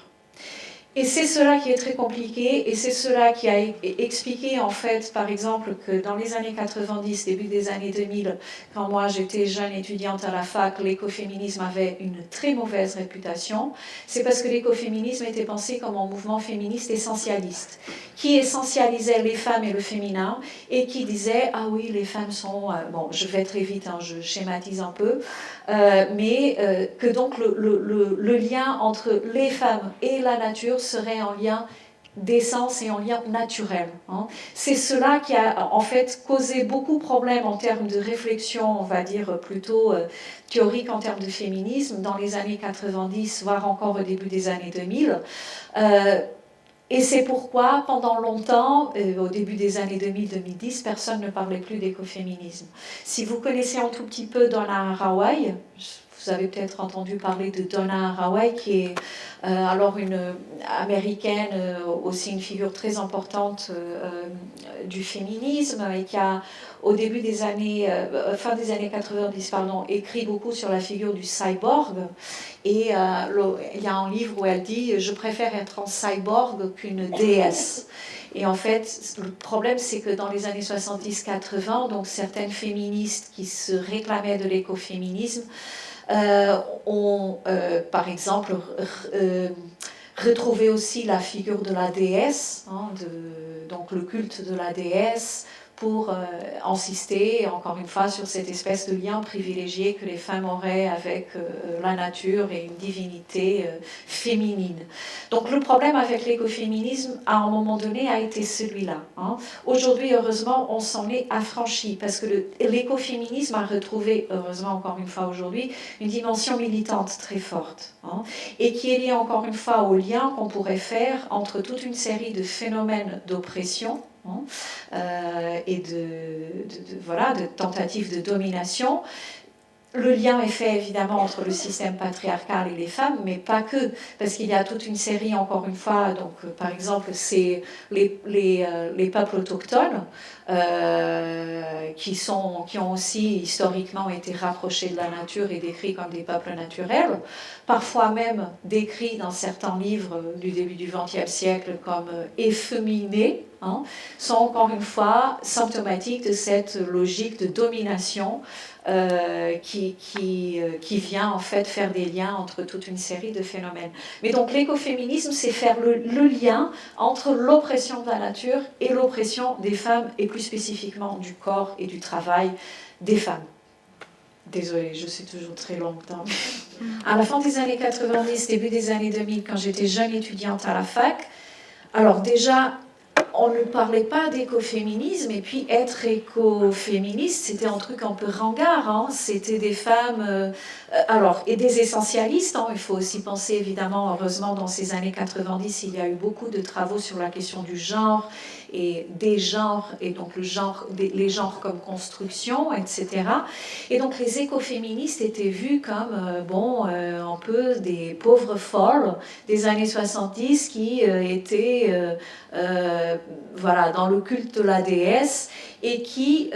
Et c'est cela qui est très compliqué, et c'est cela qui a expliqué, en fait, par exemple, que dans les années 90, début des années 2000, quand moi j'étais jeune étudiante à la fac, l'écoféminisme avait une très mauvaise réputation. C'est parce que l'écoféminisme était pensé comme un mouvement féministe essentialiste, qui essentialisait les femmes et le féminin, et qui disait, ah oui, les femmes sont... bon, je vais très vite, hein, je schématise un peu, mais que donc le lien entre les femmes et la nature serait un lien d'essence et un lien naturel. Hein. C'est cela qui a en fait causé beaucoup de problèmes en termes de réflexion, on va dire plutôt théorique en termes de féminisme, dans les années 90, voire encore au début des années 2000. Et c'est pourquoi, pendant longtemps, au début des années 2000-2010, personne ne parlait plus d'écoféminisme. Si vous connaissez un tout petit peu Donna Haraway, vous avez peut-être entendu parler de Donna Haraway, qui est alors une américaine, aussi une figure très importante du féminisme, et qui a, au début des années, fin des années 90, pardon, écrit beaucoup sur la figure du cyborg. Et il y a un livre où elle dit « Je préfère être un cyborg qu'une déesse ». Et en fait, le problème, c'est que dans les années 70-80, donc certaines féministes qui se réclamaient de l'écoféminisme ont, par exemple, retrouvé aussi la figure de la déesse, hein, donc le culte de la déesse, pour insister, encore une fois, sur cette espèce de lien privilégié que les femmes auraient avec la nature et une divinité féminine. Donc le problème avec l'écoféminisme, à un moment donné, a été celui-là. Hein. Aujourd'hui, heureusement, on s'en est affranchi, parce que l'écoféminisme a retrouvé, heureusement encore une fois aujourd'hui, une dimension militante très forte, hein, et qui est liée encore une fois au lien qu'on pourrait faire entre toute une série de phénomènes d'oppression, et de tentatives de domination. Le lien est fait évidemment entre le système patriarcal et les femmes, mais pas que, parce qu'il y a toute une série, encore une fois, donc par exemple, c'est les peuples autochtones qui ont aussi historiquement été rapprochés de la nature et décrits comme des peuples naturels, parfois même décrits dans certains livres du début du XXe siècle comme efféminés, hein, sont encore une fois symptomatiques de cette logique de domination qui vient en fait faire des liens entre toute une série de phénomènes. Mais donc l'écoféminisme, c'est faire le lien entre l'oppression de la nature et l'oppression des femmes, et plus spécifiquement du corps et du travail des femmes. Désolée, je suis toujours très longue. À la fin des années 90, début des années 2000, quand j'étais jeune étudiante à la fac, alors déjà, on ne parlait pas d'écoféminisme, et puis être écoféministe, c'était un truc un peu ringard, hein. C'était des femmes, et des essentialistes, hein. Il faut aussi penser, évidemment, heureusement, dans ces années 90, il y a eu beaucoup de travaux sur la question du genre, et des genres, et donc les genres comme construction, etc. Et donc les écoféministes étaient vus comme, un peu des pauvres folles des années 70 qui étaient dans le culte de la déesse et qui,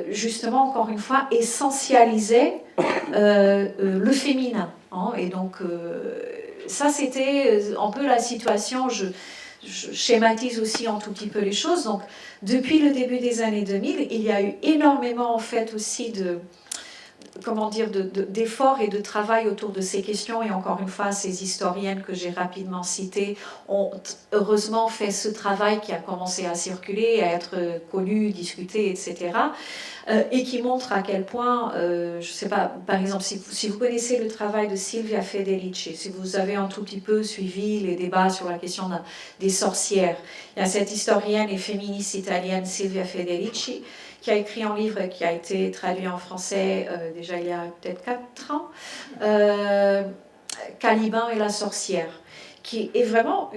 justement, encore une fois, essentialisaient le féminin. Hein. Et donc, ça, c'était un peu la situation. Je schématise aussi un tout petit peu les choses. Donc, depuis le début des années 2000, il y a eu énormément, en fait, aussi d'efforts et de travail autour de ces questions. Et encore une fois, ces historiennes que j'ai rapidement citées ont heureusement fait ce travail qui a commencé à circuler, à être connu, discuté, etc. Et qui montre à quel point, je ne sais pas, par exemple, si vous connaissez le travail de Silvia Federici, si vous avez un tout petit peu suivi les débats sur la question des sorcières, il y a cette historienne et féministe italienne Silvia Federici qui a écrit un livre qui a été traduit en français déjà il y a peut-être 4 ans, Caliban et la sorcière, qui est vraiment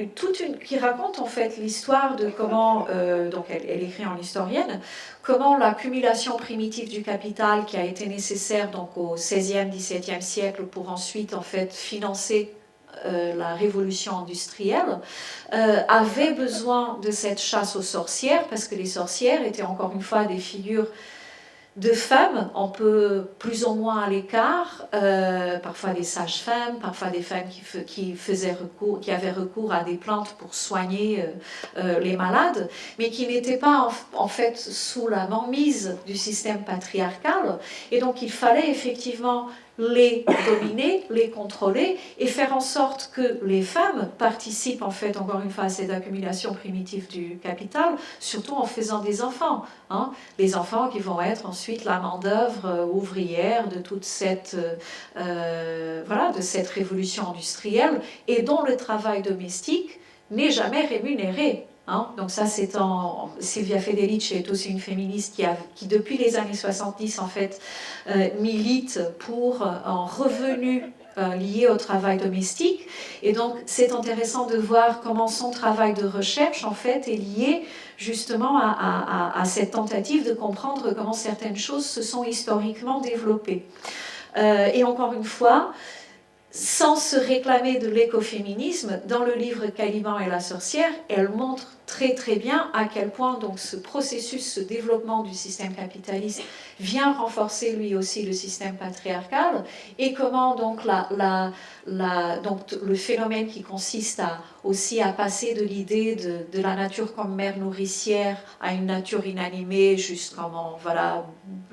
qui raconte en fait l'histoire de comment, donc elle écrit en historienne, comment l'accumulation primitive du capital qui a été nécessaire donc au XVIe, XVIIe siècle pour ensuite en fait financer la révolution industrielle, avait besoin de cette chasse aux sorcières parce que les sorcières étaient encore une fois des figures de femmes, un peu plus ou moins à l'écart, parfois des sages-femmes, parfois des femmes qui avaient recours à des plantes pour soigner les malades, mais qui n'étaient pas en fait sous la mainmise du système patriarcal. Et donc il fallait effectivement les dominer, les contrôler et faire en sorte que les femmes participent en fait encore une fois à cette accumulation primitive du capital, surtout en faisant des enfants. Hein, les enfants qui vont être ensuite la main-d'œuvre ouvrière de toute cette, de cette révolution industrielle et dont le travail domestique n'est jamais rémunéré. Hein. Donc ça, Silvia Federici est aussi une féministe qui depuis les années 70, en fait, milite pour un revenu lié au travail domestique. Et donc, c'est intéressant de voir comment son travail de recherche, en fait, est lié justement à cette tentative de comprendre comment certaines choses se sont historiquement développées. Et encore une fois, sans se réclamer de l'écoféminisme, dans le livre Caliban et la sorcière, elle montre très très bien à quel point donc, ce processus, ce développement du système capitaliste vient renforcer lui aussi le système patriarcal et comment donc, donc le phénomène qui consiste aussi à passer de l'idée de la nature comme mère nourricière à une nature inanimée, juste comment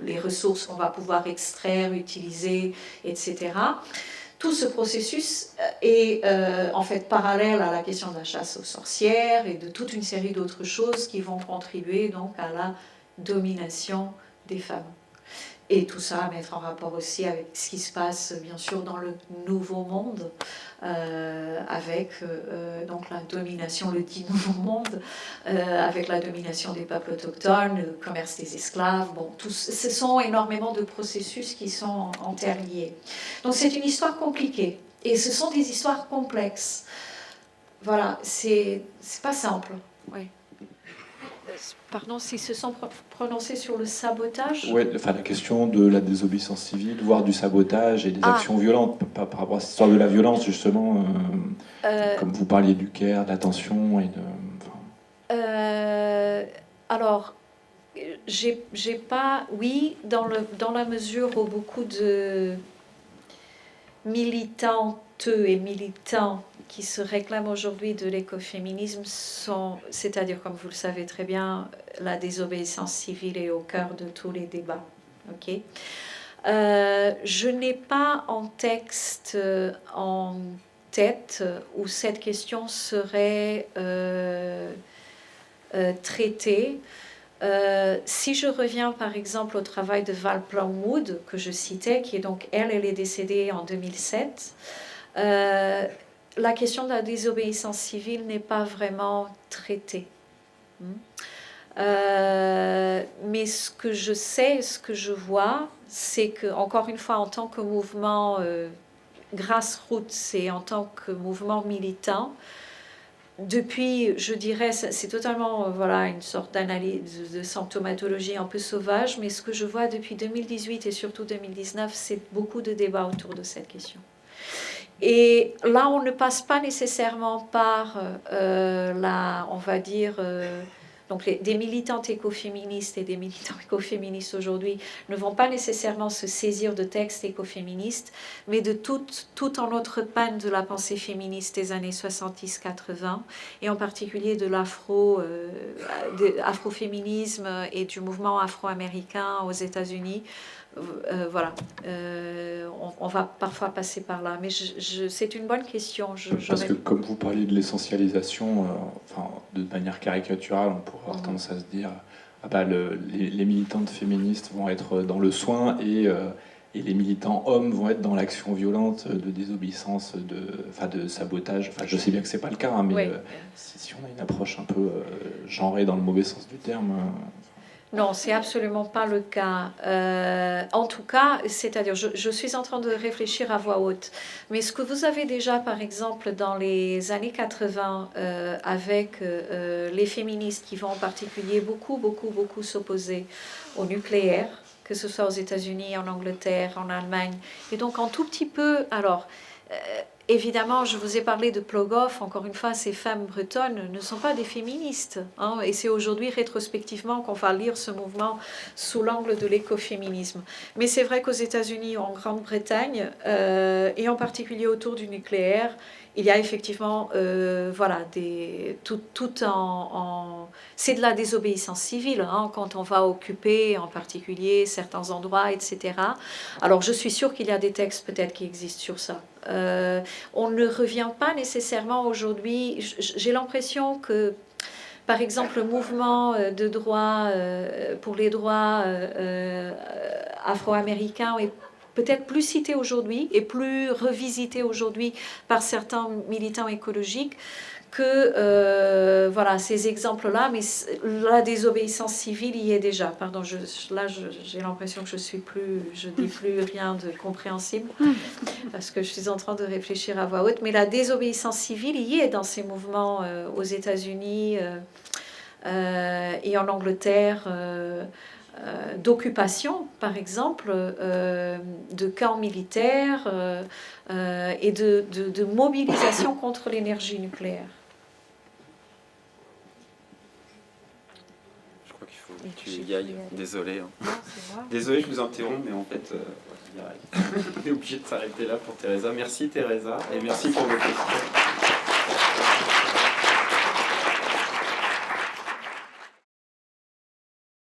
les ressources qu'on va pouvoir extraire, utiliser, etc. Tout ce processus est en fait parallèle à la question de la chasse aux sorcières et de toute une série d'autres choses qui vont contribuer donc à la domination des femmes. Et tout ça à mettre en rapport aussi avec ce qui se passe bien sûr dans le Nouveau Monde, avec donc la domination, le dit Nouveau Monde, avec la domination des peuples autochtones, le commerce des esclaves. Bon, ce sont énormément de processus qui sont interliés. Donc c'est une histoire compliquée et ce sont des histoires complexes. Voilà, c'est pas simple. Ouais. Pardon, s'ils se sont prononcés sur le sabotage. Oui, la question de la désobéissance civile, voire du sabotage et des actions violentes, par rapport à cette histoire de la violence, justement, comme vous parliez du care, de l'attention et de... Alors, j'ai pas... Oui, dans la mesure où beaucoup de militantes et militants qui se réclament aujourd'hui de l'écoféminisme c'est-à-dire, comme vous le savez très bien, la désobéissance civile est au cœur de tous les débats. Okay. Je n'ai pas un texte en tête où cette question serait traitée. Si je reviens par exemple au travail de Val Plumwood que je citais, qui est donc elle est décédée en 2007, la question de la désobéissance civile n'est pas vraiment traitée. Mais ce que je sais, ce que je vois, c'est que, encore une fois, en tant que mouvement grassroots et en tant que mouvement militant, depuis, je dirais, c'est totalement voilà, une sorte d'analyse de symptomatologie un peu sauvage, mais ce que je vois depuis 2018 et surtout 2019, c'est beaucoup de débats autour de cette question. Et là, on ne passe pas nécessairement par on va dire, donc des militantes écoféministes et des militants écoféministes aujourd'hui ne vont pas nécessairement se saisir de textes écoféministes, mais de tout un autre panne de la pensée féministe des années 70-80, et en particulier de l'afroféminisme et du mouvement afro-américain aux États-Unis. Voilà, on va parfois passer par là, mais c'est une bonne question. Parce que comme vous parliez de l'essentialisation, enfin, de manière caricaturale, on pourrait avoir tendance à se dire les militantes féministes vont être dans le soin et les militants hommes vont être dans l'action violente de désobéissance, de sabotage. Enfin, je sais bien que c'est pas le cas, hein, mais oui. Si on a une approche un peu genrée dans le mauvais sens du terme... Non, c'est absolument pas le cas. En tout cas, c'est-à-dire, je suis en train de réfléchir à voix haute. Mais ce que vous avez déjà, par exemple, dans les années 80, avec les féministes qui vont en particulier beaucoup s'opposer au nucléaire, que ce soit aux États-Unis, en Angleterre, en Allemagne, et donc un tout petit peu, alors... évidemment, je vous ai parlé de Plogoff, encore une fois, ces femmes bretonnes ne sont pas des féministes. Hein, et c'est aujourd'hui, rétrospectivement, qu'on va lire ce mouvement sous l'angle de l'écoféminisme. Mais c'est vrai qu'aux États-Unis, en Grande-Bretagne, et en particulier autour du nucléaire, il y a effectivement, c'est de la désobéissance civile, hein, quand on va occuper en particulier certains endroits, etc. Alors je suis sûre qu'il y a des textes peut-être qui existent sur ça. On ne revient pas nécessairement aujourd'hui, j'ai l'impression que par exemple le mouvement de droit pour les droits afro-américains est peut-être plus cité aujourd'hui et plus revisité aujourd'hui par certains militants écologiques que ces exemples-là, mais la désobéissance civile y est déjà. Pardon, j'ai l'impression que je dis plus rien de compréhensible parce que je suis en train de réfléchir à voix haute, mais la désobéissance civile y est dans ces mouvements aux États-Unis et en Angleterre. D'occupation, par exemple, de camps militaires et de mobilisation contre l'énergie nucléaire. Je crois qu'il faut que tu y ailles. Désolé. Hein. Désolé, je vous interromps, mais en fait, on est obligé de s'arrêter là pour Teresa. Merci Teresa, et merci pour vos questions.